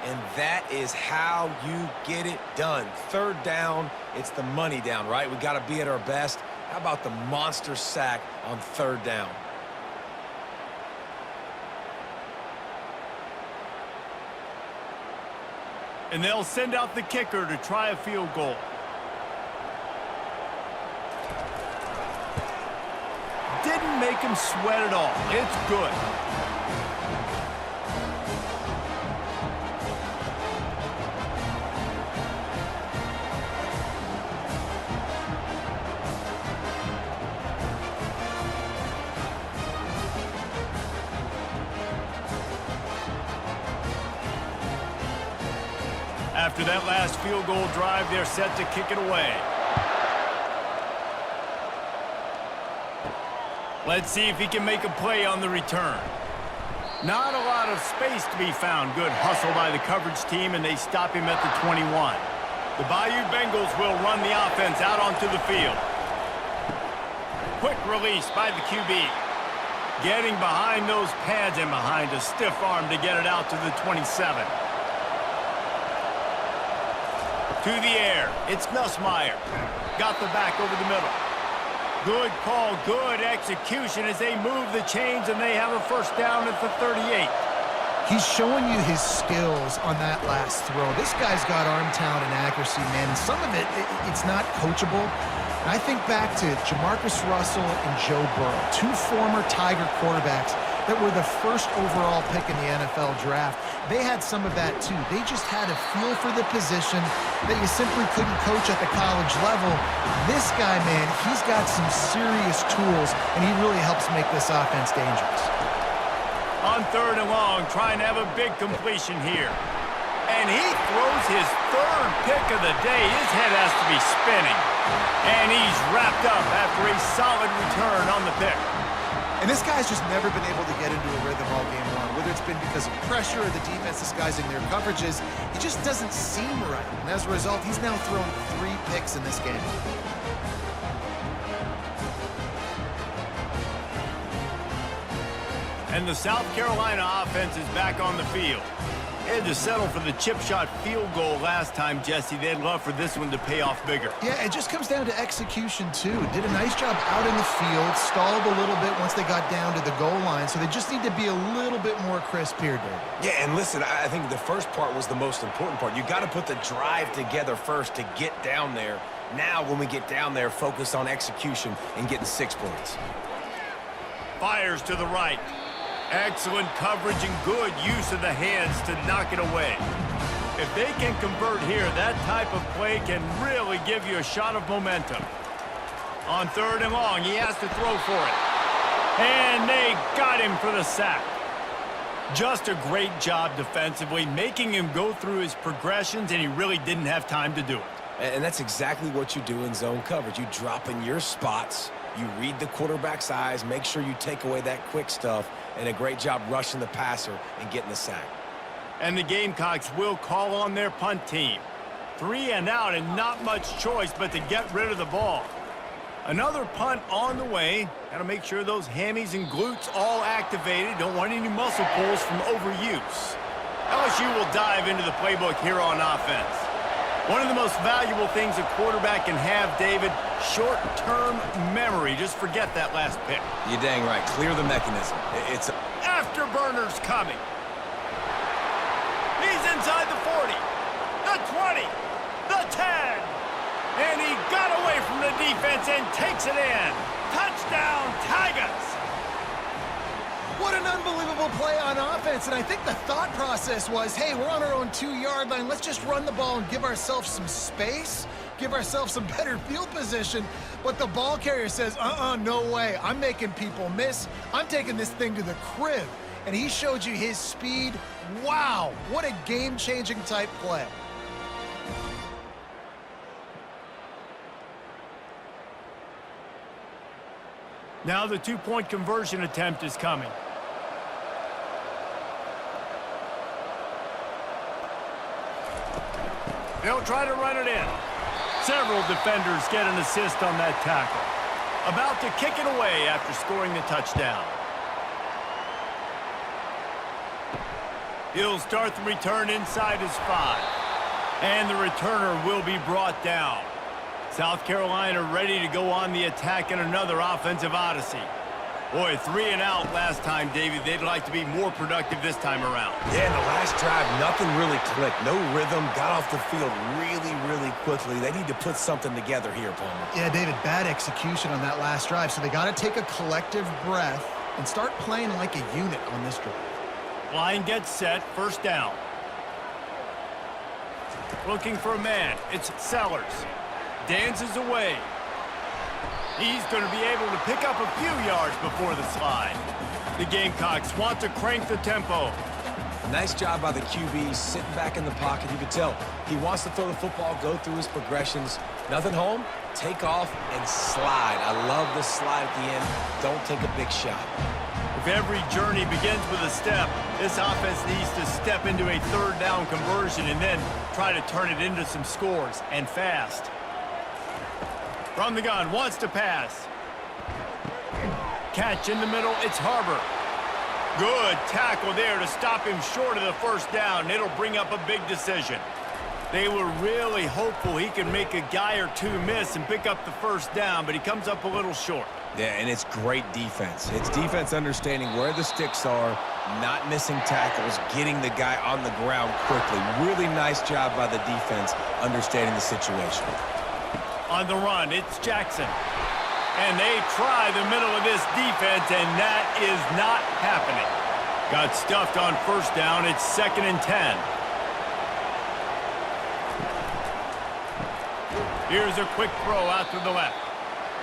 And that is how you get it done. 3rd down, it's the money down, right? We got to be at our best. How about the monster sack on 3rd down? And they'll send out the kicker to try a field goal. Didn't make him sweat at all. It's good. After that last field goal drive, they're set to kick it away. Let's see if he can make a play on the return. Not a lot of space to be found. Good hustle by the coverage team, and they stop him at the 21. The Bayou Bengals will run the offense out onto the field. Quick release by the QB. Getting behind those pads and behind a stiff arm to get it out to the 27. To the air, it's Nussmeier. Got the back over the middle. Good call, good execution as they move the chains, and they have a 1st down at the 38. He's showing you his skills on that last throw. This guy's got arm talent and accuracy, man, and some of it's not coachable. And I think back to Jamarcus Russell and Joe Burrow, 2 former Tiger quarterbacks that were the 1st overall pick in the NFL draft. They had some of that too. They just had a feel for the position that you simply couldn't coach at the college level. This guy, man, he's got some serious tools, and he really helps make this offense dangerous. On 3rd and long, trying to have a big completion here. And he throws his 3rd pick of the day. His head has to be spinning. And he's wrapped up after a solid return on the pick. And this guy's just never been able to get into a rhythm all game long, whether it's been because of pressure or the defense disguising their coverages. He just doesn't seem right. And as a result, he's now thrown 3 picks in this game. And the South Carolina offense is back on the field. They had to settle for the chip shot field goal last time, Jesse. They'd love for this one to pay off bigger. Yeah, it just comes down to execution, too. Did a nice job out in the field, stalled a little bit once they got down to the goal line, so they just need to be a little bit more crisp here, David. Yeah, and listen, I think the first part was the most important part. You got to put the drive together first to get down there. Now, when we get down there, focus on execution and getting 6 points. Fires to the right. Excellent coverage and good use of the hands to knock it away. If they can convert here, that type of play can really give you a shot of momentum. On 3rd and long, he has to throw for it. And they got him for the sack. Just a great job defensively, making him go through his progressions, and he really didn't have time to do it. And that's exactly what you do in zone coverage. You drop in your spots, you read the quarterback's eyes, make sure you take away that quick stuff, and a great job rushing the passer and getting the sack. And the Gamecocks will call on their punt team. 3 and out and not much choice but to get rid of the ball. Another punt on the way. Got to make sure those hammies and glutes all activated. Don't want any muscle pulls from overuse. LSU will dive into the playbook here on offense. One of the most valuable things a quarterback can have, David, short-term memory. Just forget that last pick. You're dang right. Clear the mechanism. It's Afterburners coming. He's inside the 40, the 20, the 10. And he got away from the defense and takes it in. Touchdown, Tigers. What an unbelievable play on offense, and I think the thought process was, hey, we're on our own 2-yard line. Let's just run the ball and give ourselves some space, give ourselves some better field position. But the ball carrier says, no way. I'm making people miss. I'm taking this thing to the crib. And he showed you his speed. Wow, what a game-changing type play. Now the two-point conversion attempt is coming. They'll try to run it in. Several defenders get an assist on that tackle. About to kick it away after scoring the touchdown. He'll start the return inside his 5. And the returner will be brought down. South Carolina ready to go on the attack in another offensive odyssey. Boy, 3 and out last time, Davey. They'd like to be more productive this time around. Yeah, in the last drive, nothing really clicked. No rhythm, got off the field really quickly. They need to put something together here, Palmer. Yeah, David, bad execution on that last drive, so they got to take a collective breath and start playing like a unit on this drive. Line gets set, first down. Looking for a man, it's Sellers. Dances away. He's going to be able to pick up a few yards before the slide. The Gamecocks want to crank the tempo. Nice job by the QB, sitting back in the pocket. You can tell he wants to throw the football, go through his progressions. Nothing home, take off and slide. I love the slide at the end. Don't take a big shot. If every journey begins with a step, this offense needs to step into a third down conversion and then try to turn it into some scores, and fast. From the gun, wants to pass. Catch in the middle, it's Harbor. Good tackle there to stop him short of the first down. It'll bring up a big decision. They were really hopeful he could make a guy or two miss and pick up the first down, but he comes up a little short. Yeah, and it's great defense. It's defense understanding where the sticks are, not missing tackles, getting the guy on the ground quickly. Really nice job by the defense understanding the situation. On the run, it's Jackson. And they try the middle of this defense, and that is not happening. Got stuffed on first down. It's 2nd and 10. Here's a quick throw out to the left.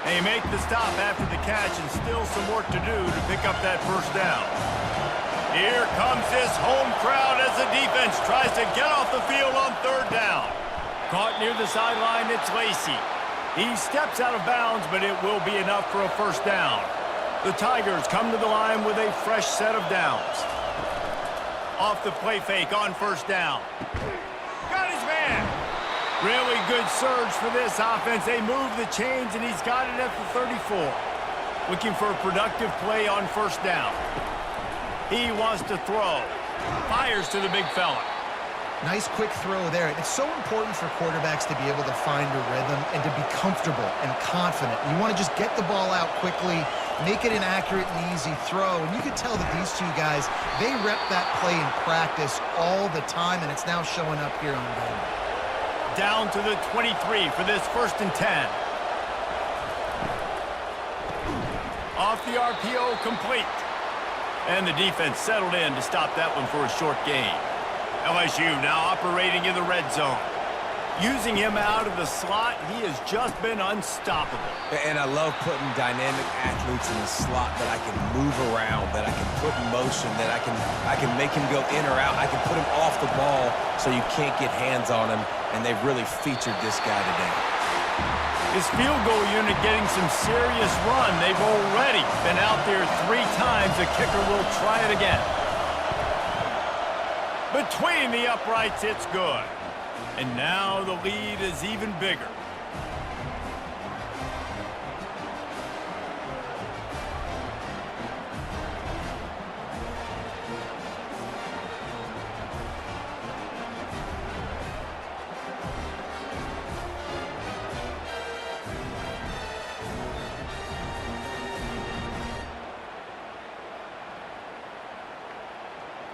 They make the stop after the catch, and still some work to do to pick up that first down. Here comes this home crowd as the defense tries to get off the field on third down. Caught near the sideline, it's Lacey. He steps out of bounds, but it will be enough for a first down. The Tigers come to the line with a fresh set of downs. Off the play fake on first down. Got his man. Really good surge for this offense. They move the chains, and he's got it at the 34. Looking for a productive play on first down. He wants to throw. Fires to the big fella. Nice quick throw there. It's so important for quarterbacks to be able to find a rhythm and to be comfortable and confident. You want to just get the ball out quickly, make it an accurate and easy throw. And you can tell that these two guys, they rep that play in practice all the time, and it's now showing up here on game. Down to the 23 for this 1st and 10. Off the RPO, complete. And the defense settled in to stop that one for a short gain. LSU now operating in the red zone. Using him out of the slot, he has just been unstoppable. And I love putting dynamic athletes in the slot that I can move around, that I can put in motion, that I can make him go in or out. I can put him off the ball so you can't get hands on him, and they've really featured this guy today. His field goal unit getting some serious run. They've already been out there 3 times. The kicker will try it again. Between the uprights, it's good. And now the lead is even bigger.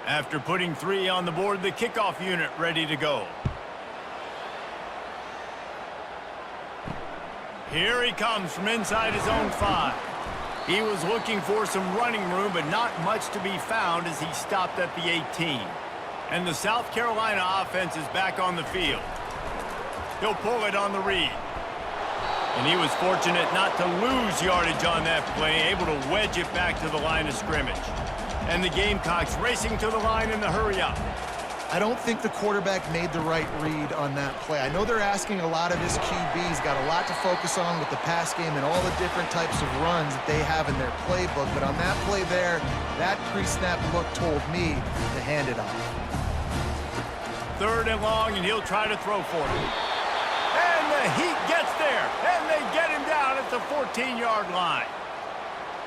After putting 3 on the board, the kickoff unit ready to go. Here he comes from inside his own 5. He was looking for some running room, but not much to be found as he stopped at the 18. And the South Carolina offense is back on the field. He'll pull it on the read. And he was fortunate not to lose yardage on that play, able to wedge it back to the line of scrimmage. And the Gamecocks racing to the line in the hurry-up. I don't think the quarterback made the right read on that play. I know they're asking a lot of his QB. He's got a lot to focus on with the pass game and all the different types of runs that they have in their playbook. But on that play there, that pre-snap look told me to hand it off. 3rd and long, and he'll try to throw for it. And the heat gets there, and they get him down at the 14-yard line.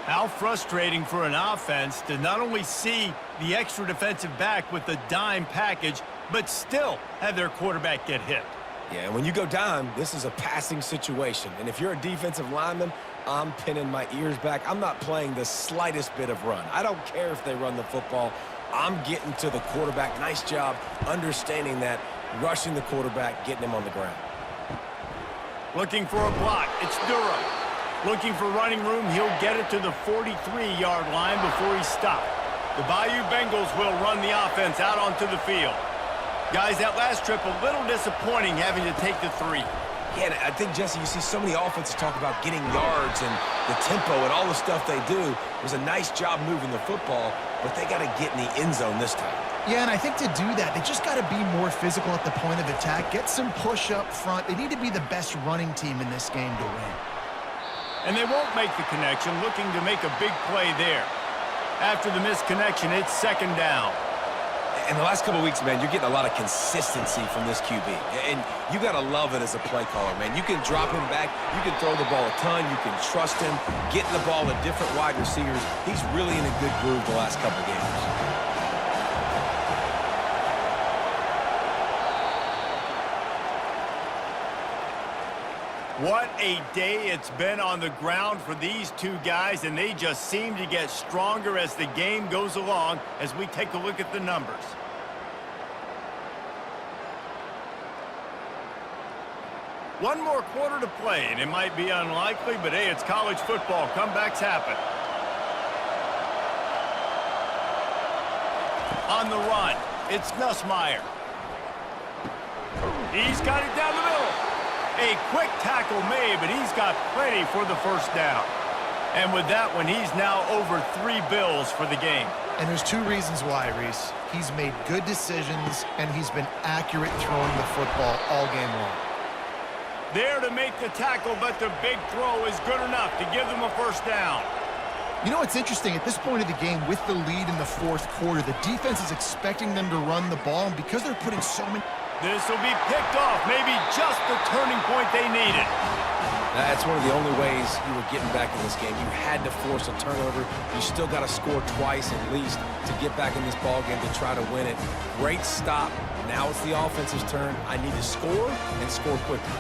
How frustrating for an offense to not only see the extra defensive back with the dime package, but still have their quarterback get hit. Yeah, and when you go dime, this is a passing situation. And if you're a defensive lineman, I'm pinning my ears back. I'm not playing the slightest bit of run. I don't care if they run the football. I'm getting to the quarterback. Nice job understanding that, rushing the quarterback, getting him on the ground. Looking for a block. It's Durham. Looking for running room, he'll get it to the 43-yard line before he's stopped. The Bayou Bengals will run the offense out onto the field. Guys, that last trip, a little disappointing having to take the 3. Yeah, and I think, Jesse, you see so many offenses talk about getting yards and the tempo and all the stuff they do. It was a nice job moving the football, but they got to get in the end zone this time. Yeah, and I think to do that, they just got to be more physical at the point of attack, get some push up front. They need to be the best running team in this game to win. And they won't make the connection, looking to make a big play there. After the missed connection, it's 2nd down. In the last couple of weeks, man, you're getting a lot of consistency from this QB. And you got to love it as a play caller, man. You can drop him back. You can throw the ball a ton. You can trust him, getting the ball to different wide receivers. He's really in a good groove the last couple of games. What a day it's been on the ground for these two guys, and they just seem to get stronger as the game goes along as we take a look at the numbers. One more quarter to play, and it might be unlikely, but hey, it's college football. Comebacks happen. On the run, it's Nussmeier. He's got it down the middle. A quick tackle made, but he's got plenty for the 1st down. And with that one, he's now over 3 bills for the game. And there's 2 reasons why, Reese. He's made good decisions, and he's been accurate throwing the football all game long. There to make the tackle, but the big throw is good enough to give them a 1st down. You know what's interesting? At this point of the game, with the lead in the 4th quarter, the defense is expecting them to run the ball, and because they're putting so many... This will be picked off, maybe just the turning point they needed. That's one of the only ways you were getting back in this game. You had to force a turnover. You still got to score twice at least to get back in this ball game to try to win it. Great stop. Now it's the offense's turn. I need to score and score quickly.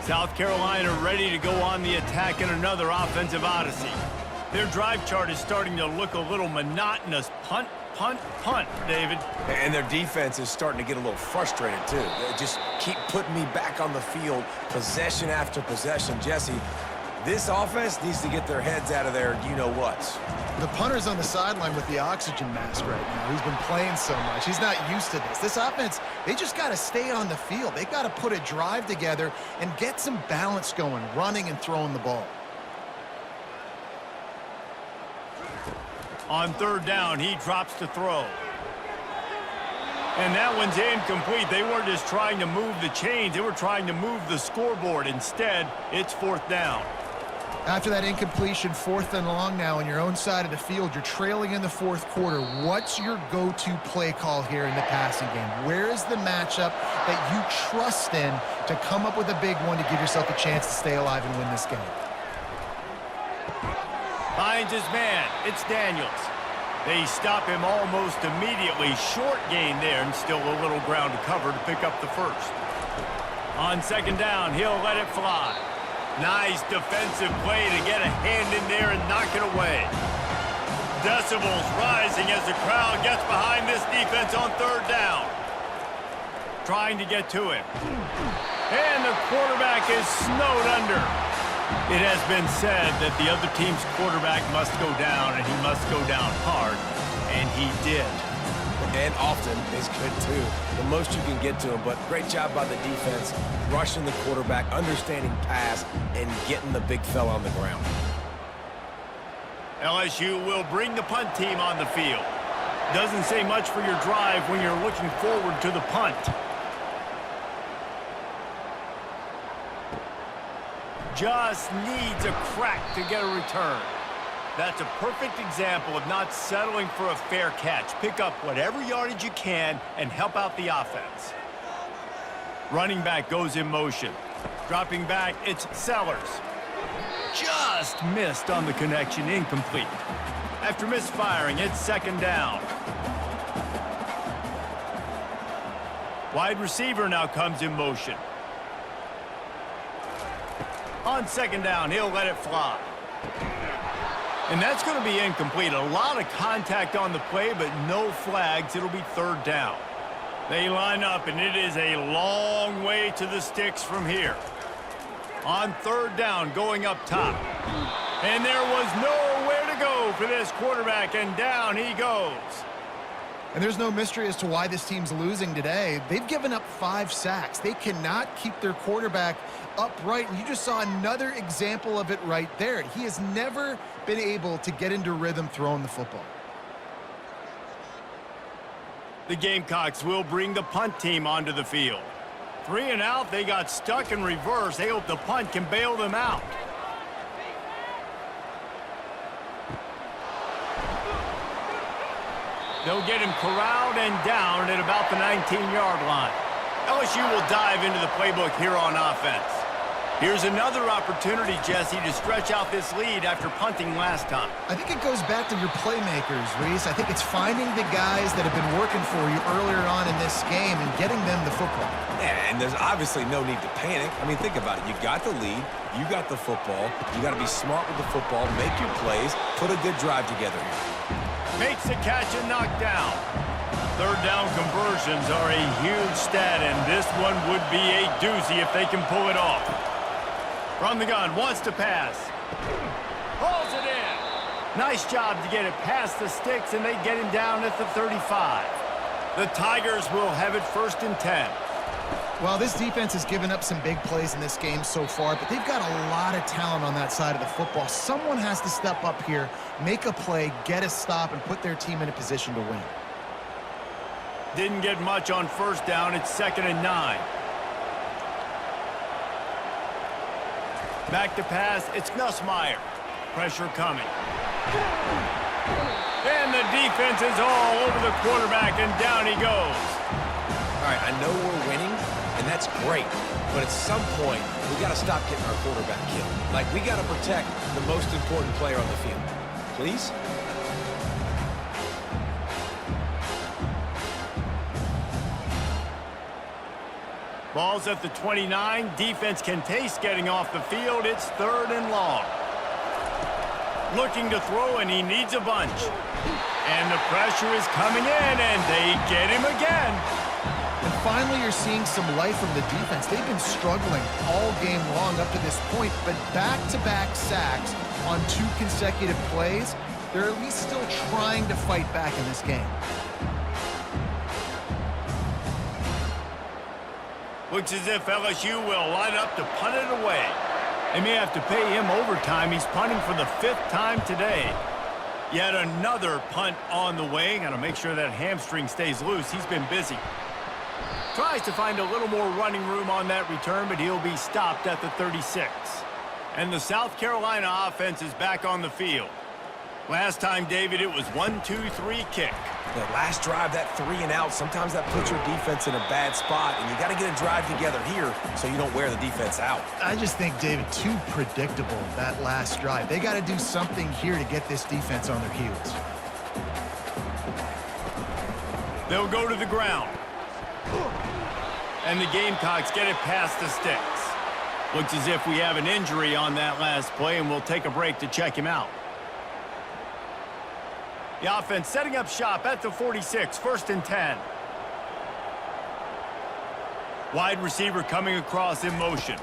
South Carolina ready to go on the attack in another offensive odyssey. Their drive chart is starting to look a little monotonous. Punt, punt, punt, David. And their defense is starting to get a little frustrated, too. They just keep putting me back on the field, possession after possession. Jesse, this offense needs to get their heads out of their you-know-whats. The punter's on the sideline with the oxygen mask right now. He's been playing so much. He's not used to this. This offense, they just got to stay on the field. They've got to put a drive together and get some balance going, running and throwing the ball. On 3rd down, he drops to throw. And that one's incomplete. They weren't just trying to move the chains. They were trying to move the scoreboard. Instead, it's 4th down. After that incompletion, 4th and long now on your own side of the field, you're trailing in the 4th quarter. What's your go-to play call here in the passing game? Where is the matchup that you trust in to come up with a big one to give yourself a chance to stay alive and win this game? Finds his man. It's Daniels. They stop him almost immediately. Short gain there, and still a little ground to cover to pick up the 1st. On 2nd down, he'll let it fly. Nice defensive play to get a hand in there and knock it away. Decibels rising as the crowd gets behind this defense on 3rd down. trying to get to him. And the quarterback is snowed under. It has been said that the other team's quarterback must go down, and he must go down hard, and he did. And often is good, too. The most you can get to him, but great job by the defense, rushing the quarterback, understanding pass, and getting the big fella on the ground. LSU will bring the punt team on the field. Doesn't say much for your drive when you're looking forward to the punt. Just needs a crack to get a return. That's a perfect example of not settling for a fair catch. Pick up whatever yardage you can and help out the offense. Running back goes in motion. Dropping back, it's Sellers. Just missed on the connection, incomplete. After misfiring, it's second down. Wide receiver now comes in motion. On second down, he'll let it fly. And that's going to be incomplete. A lot of contact on the play, but no flags. It'll be third down. They line up, and it is a long way to the sticks from here. On third down, going up top. And there was nowhere to go for this quarterback, and down he goes. And there's no mystery as to why this team's losing today. They've given up 5 sacks. They cannot keep their quarterback upright. And you just saw another example of it right there. He has never been able to get into rhythm throwing the football. The Gamecocks will bring the punt team onto the field. 3 and out, they got stuck in reverse. They hope the punt can bail them out. They'll get him corralled and down at about the 19-yard line. LSU will dive into the playbook here on offense. Here's another opportunity, Jesse, to stretch out this lead after punting last time. I think it goes back to your playmakers, Reese. I think it's finding the guys that have been working for you earlier on in this game and getting them the football. Yeah, and there's obviously no need to panic. I mean, think about it. You got the lead. You got the football. You got to be smart with the football, make your plays, put a good drive together here. Makes the catch and knocked down. Third down conversions are a huge stat, and this one would be a doozy if they can pull it off. From the gun, wants to pass. Pulls it in. Nice job to get it past the sticks, and they get him down at the 35. The Tigers will have it first and 10. Well, this defense has given up some big plays in this game so far, but they've got a lot of talent on that side of the football. Someone has to step up here, make a play, get a stop, and put their team in a position to win. Didn't get much on first down. It's 2nd and 9. Back to pass. It's Nussmeier. Pressure coming. And the defense is all over the quarterback, and down he goes. All right, I know we're winning, and that's great. But at some point, we got to stop getting our quarterback killed. Like, we got to protect the most important player on the field. Please? Ball's at the 29. Defense can taste getting off the field. It's 3rd and long. Looking to throw, and he needs a bunch. And the pressure is coming in, and they get him again. And finally, you're seeing some life from the defense. They've been struggling all game long up to this point, but back-to-back sacks on 2 consecutive plays, they're at least still trying to fight back in this game. Looks as if LSU will line up to punt it away. They may have to pay him overtime. He's punting for the 5th time today. Yet another punt on the way. Got to make sure that hamstring stays loose. He's been busy. Tries to find a little more running room on that return, but he'll be stopped at the 36. And the South Carolina offense is back on the field. Last time, David, it was 1-2-3 kick. The last drive, that 3 and out, sometimes that puts your defense in a bad spot, and you got to get a drive together here so you don't wear the defense out. I just think, David, too predictable, that last drive. They got to do something here to get this defense on their heels. They'll go to the ground. And the Gamecocks get it past the sticks. Looks as if we have an injury on that last play, and we'll take a break to check him out. The offense setting up shop at the 46, 1st and 10. Wide receiver coming across in motion.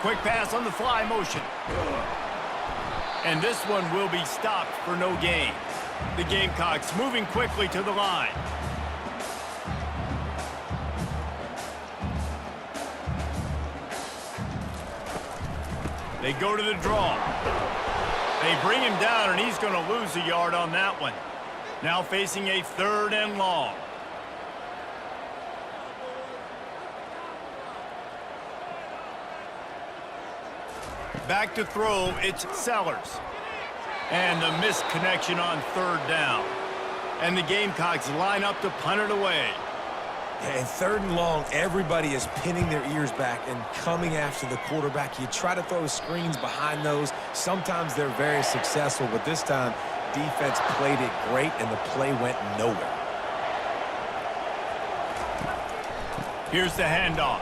Quick pass on the fly motion. And this one will be stopped for no gain. The Gamecocks moving quickly to the line. They go to the draw. They bring him down, and he's going to lose a yard on that one. Now facing a 3rd and long. Back to throw, it's Sellers. And the missed connection on 3rd down. And the Gamecocks line up to punt it away. And 3rd and long, everybody is pinning their ears back and coming after the quarterback. You try to throw screens behind those. Sometimes they're very successful, but this time, defense played it great, and the play went nowhere. Here's the handoff.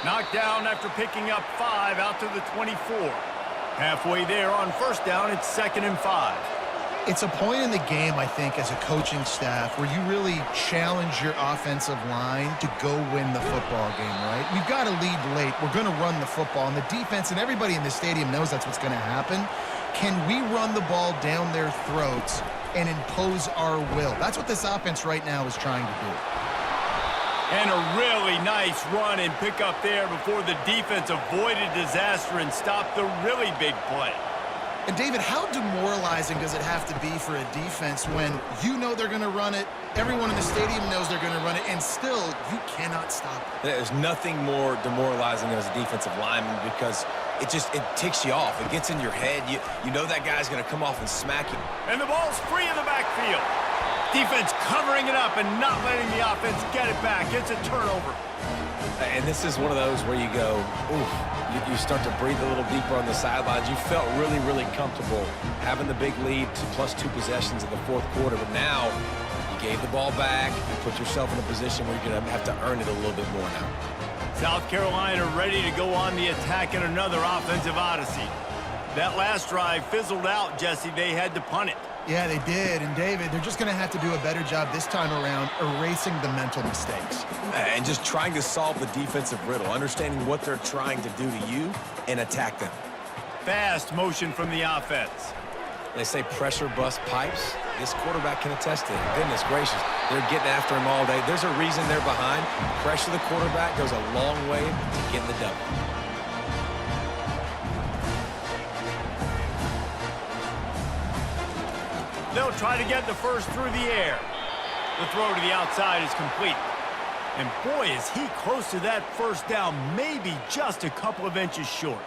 Knocked down after picking up 5 out to the 24. Halfway there on 1st down, it's 2nd and 5. It's a point in the game, I think, as a coaching staff where you really challenge your offensive line to go win the football game, right? We've got to lead late. We're going to run the football, and the defense and everybody in the stadium knows that's what's going to happen. Can we run the ball down their throats and impose our will? That's what this offense right now is trying to do. And a really nice run and pick up there before the defense avoided disaster and stopped the really big play. And, David, how demoralizing does it have to be for a defense when you know they're going to run it, everyone in the stadium knows they're going to run it, and still you cannot stop it? There's nothing more demoralizing as a defensive lineman because it ticks you off. It gets in your head. You know that guy's going to come off and smack you. And the ball's free in the backfield. Defense covering it up and not letting the offense get it back. It's a turnover. And this is one of those where you go, oof. You start to breathe a little deeper on the sidelines. You felt really, really comfortable having the big lead to +2 possessions in the 4th quarter. But now you gave the ball back. You put yourself in a position where you're going to have to earn it a little bit more now. South Carolina ready to go on the attack in another offensive odyssey. That last drive fizzled out, Jesse. They had to punt it. Yeah, they did. And, David, they're just going to have to do a better job this time around erasing the mental mistakes. And just trying to solve the defensive riddle, understanding what they're trying to do to you and attack them. Fast motion from the offense. They say pressure busts pipes. This quarterback can attest to it. Goodness gracious, they're getting after him all day. There's a reason they're behind. Pressure the quarterback goes a long way to getting the W. They'll try to get the first through the air. The throw to the outside is complete. And boy, is he close to that 1st down, maybe just a couple of inches short.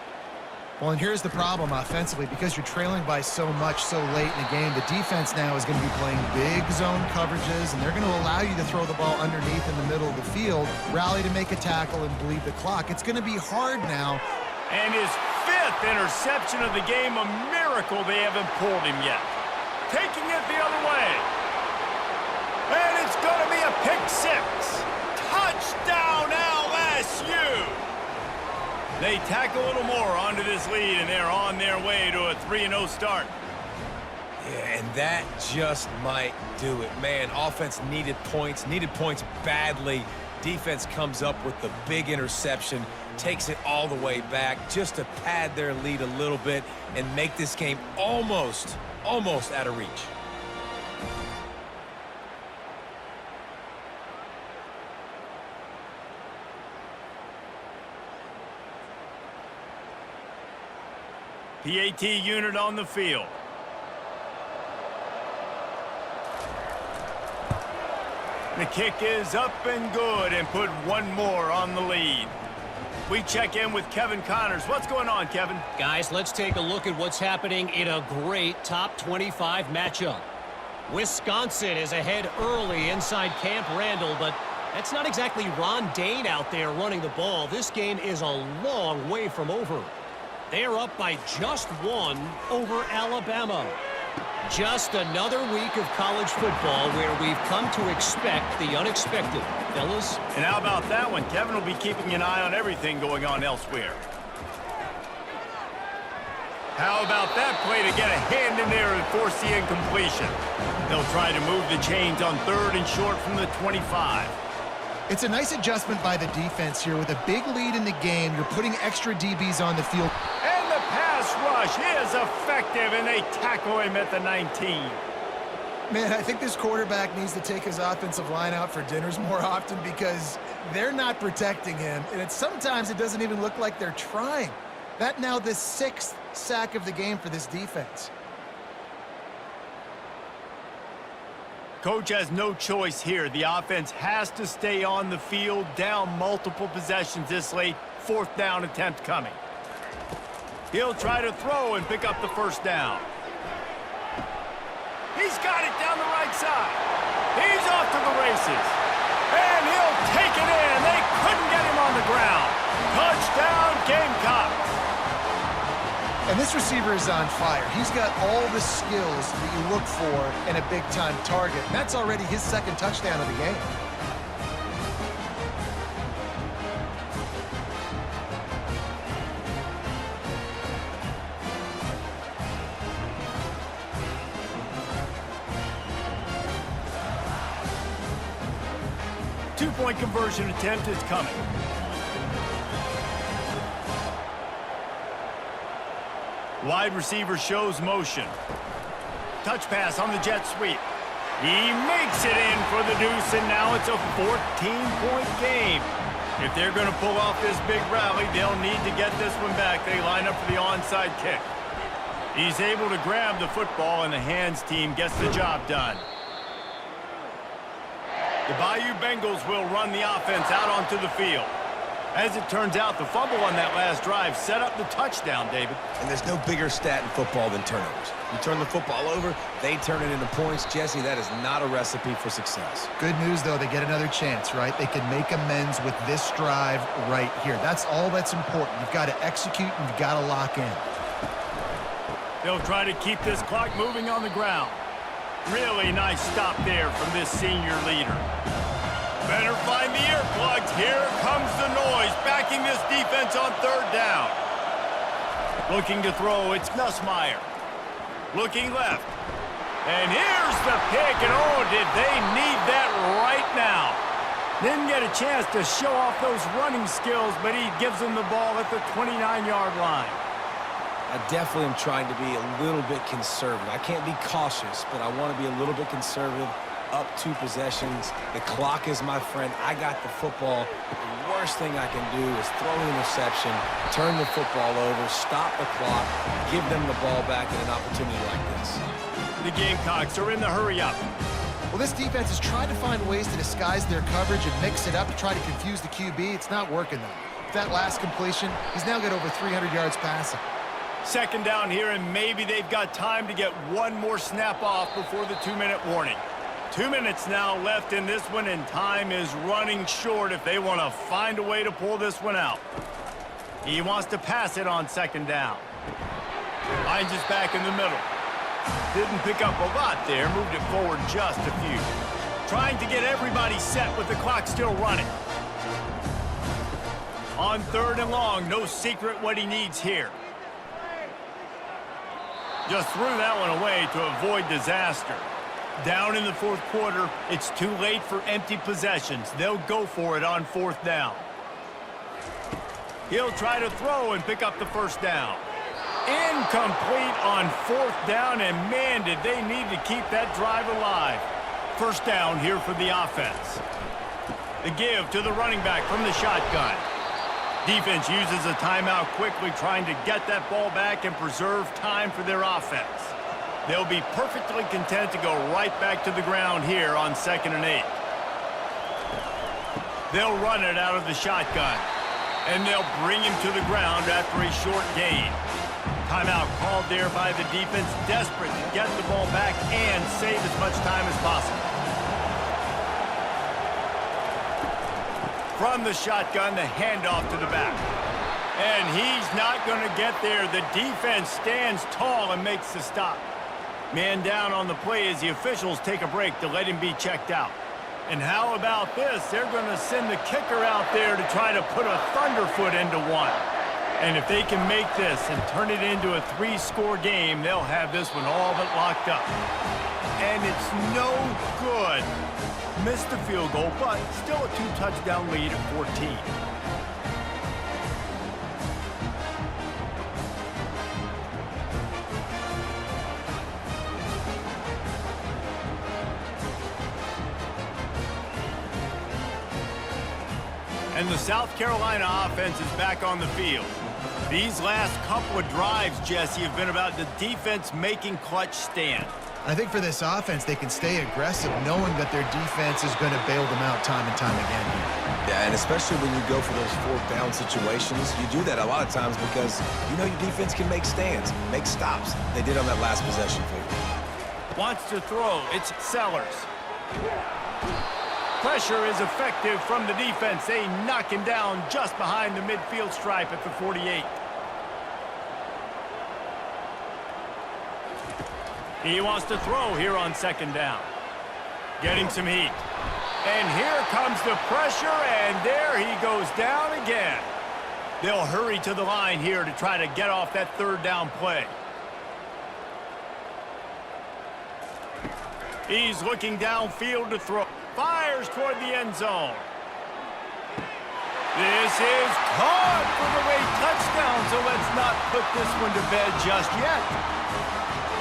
Well, and here's the problem offensively. Because you're trailing by so much so late in the game, the defense now is going to be playing big zone coverages, and they're going to allow you to throw the ball underneath in the middle of the field, rally to make a tackle, and bleed the clock. It's going to be hard now. And his 5th interception of the game, a miracle they haven't pulled him yet. Taking it the other way. And it's going to be a pick 6. Touchdown, LSU! They tack a little more onto this lead, and they're on their way to a 3-0 start. Yeah, and that just might do it. Man, offense needed points badly. Defense comes up with the big interception, takes it all the way back just to pad their lead a little bit and make this game almost out of reach. PAT unit on the field. The kick is up and good and put one more on the lead. We check in with Kevin Connors. What's going on, Kevin? Guys, let's take a look at what's happening in a great top 25 matchup. Wisconsin is ahead early inside Camp Randall, but that's not exactly Ron Dane out there running the ball. This game is a long way from over. They're up by just 1 over Alabama. Just another week of college football where we've come to expect the unexpected. Fellas? And how about that one? Kevin will be keeping an eye on everything going on elsewhere. How about that play to get a hand in there and force the incompletion? They'll try to move the chains on 3rd and short from the 25. It's a nice adjustment by the defense here. With a big lead in the game, you're putting extra DBs on the field. And the pass rush is effective, and they tackle him at the 19. Man, I think this quarterback needs to take his offensive line out for dinners more often because they're not protecting him. And sometimes it doesn't even look like they're trying. That now the 6th sack of the game for this defense. Coach has no choice here. The offense has to stay on the field, down multiple possessions this late. 4th down attempt coming. He'll try to throw and pick up the first down. He's got it down the right side. He's off to the races. And he'll take it in. They couldn't get him on the ground. Touchdown, Gamecocks. And this receiver is on fire. He's got all the skills that you look for in a big-time target. And that's already his 2nd touchdown of the game. Two-point conversion attempt is coming. Wide receiver shows motion. Touch pass on the jet sweep. He makes it in for the deuce, and now it's a 14-point game. If they're going to pull off this big rally, they'll need to get this one back. They line up for the onside kick. He's able to grab the football, and the hands team gets the job done. The Bayou Bengals will run the offense out onto the field. As it turns out, the fumble on that last drive set up the touchdown, David. And there's no bigger stat in football than turnovers. You turn the football over, they turn it into points. Jesse, that is not a recipe for success. Good news, though, they get another chance, right? They can make amends with this drive right here. That's all that's important. You've got to execute and you've got to lock in. They'll try to keep this clock moving on the ground. Really nice stop there from this senior leader. Better find the earplugs. Here comes the noise, backing this defense on 3rd down. Looking to throw, it's Nussmeier. Looking left. And here's the pick, and oh, did they need that right now. Didn't get a chance to show off those running skills, but he gives them the ball at the 29-yard line. I definitely am trying to be a little bit conservative. I can't be cautious, but I want to be a little bit conservative. Up 2 possessions. The clock is my friend. I got the football. The worst thing I can do is throw an interception, turn the football over, stop the clock, give them the ball back in an opportunity like this. The Gamecocks are in the hurry-up. Well, this defense has tried to find ways to disguise their coverage and mix it up to try to confuse the QB. It's not working, though. With that last completion, he's now got over 300 yards passing. 2nd down here, and maybe they've got time to get one more snap off before the 2-minute warning. 2 minutes now left in this one, and time is running short if they want to find a way to pull this one out. He wants to pass it on 2nd down. Finds his back in the middle. Didn't pick up a lot there, moved it forward just a few. Trying to get everybody set with the clock still running. On 3rd and long, no secret what he needs here. Just threw that one away to avoid disaster. Down in the 4th quarter, it's too late for empty possessions. They'll go for it on 4th down. He'll try to throw and pick up the first down. Incomplete on 4th down, and man, did they need to keep that drive alive. First down here for the offense. The give to the running back from the shotgun. Defense uses a timeout quickly, trying to get that ball back and preserve time for their offense. They'll be perfectly content to go right back to the ground here on 2nd and 8. They'll run it out of the shotgun, and they'll bring him to the ground after a short gain. Timeout called there by the defense, desperate to get the ball back and save as much time as possible. From the shotgun, the handoff to the back. And he's not going to get there. The defense stands tall and makes the stop. Man down on the play as the officials take a break to let him be checked out. And how about this? They're going to send the kicker out there to try to put a thunderfoot into one. And if they can make this and turn it into a 3-score game, they'll have this one all but locked up. And it's no good. Missed the field goal, but still a 2-touchdown lead at 14. And the South Carolina offense is back on the field. These last couple of drives, Jesse, have been about the defense making clutch stand. I think for this offense, they can stay aggressive knowing that their defense is going to bail them out time and time again here. Yeah, and especially when you go for those 4th-down situations, you do that a lot of times because you know your defense can make stands, make stops. They did on that last possession for you. Wants to throw. It's Sellers. Pressure is effective from the defense. They knock him down just behind the midfield stripe at the 48. He wants to throw here on 2nd down. Getting some heat. And here comes the pressure, and there he goes down again. They'll hurry to the line here to try to get off that 3rd down play. He's looking downfield to throw. Fires toward the end zone. This is caught for the late touchdown, so let's not put this one to bed just yet.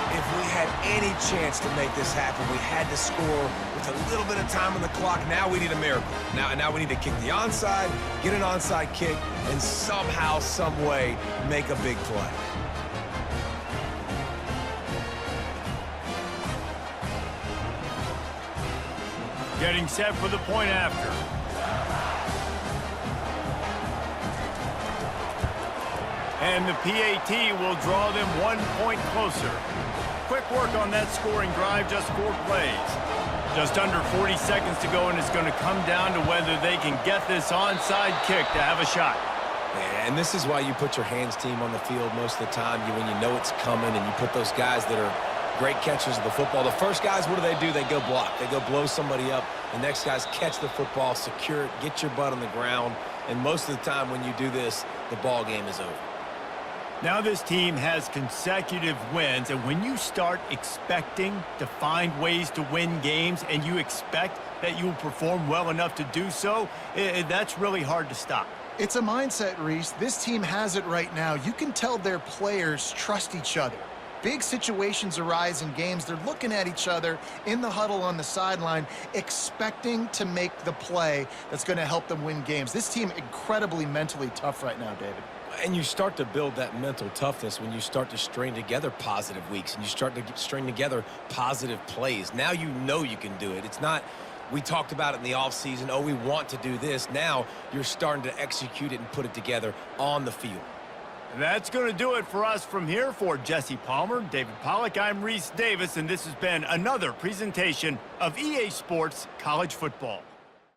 If we had any chance to make this happen, we had to score with a little bit of time on the clock. Now we need a miracle. Now we need to kick the onside, get an onside kick, and somehow, some way, make a big play. Getting set for the point after. And the PAT will draw them 1 point closer. Quick work on that scoring drive, just 4 plays. Just under 40 seconds to go, and it's going to come down to whether they can get this onside kick to have a shot. And this is why you put your hands team on the field most of the time, when you know it's coming, and you put those guys that are great catchers of the football. The first guys, what do? They go block. They go blow somebody up. The next guys catch the football, secure it, get your butt on the ground. And most of the time when you do this, the ball game is over. Now this team has consecutive wins, and when you start expecting to find ways to win games and you expect that you'll perform well enough to do so, that's really hard to stop. It's a mindset, Reese. This team has it right now. You can tell their players trust each other. Big situations arise in games. They're looking at each other in the huddle on the sideline, expecting to make the play that's going to help them win games. This team incredibly mentally tough right now, David. And you start to build that mental toughness when you start to string together positive weeks and you start to string together positive plays. Now you know you can do it. It's not, we talked about it in the offseason, oh, we want to do this. Now you're starting to execute it and put it together on the field. That's going to do it for us from here. For Jesse Palmer, David Pollack, I'm Reese Davis, and this has been another presentation of EA Sports College Football.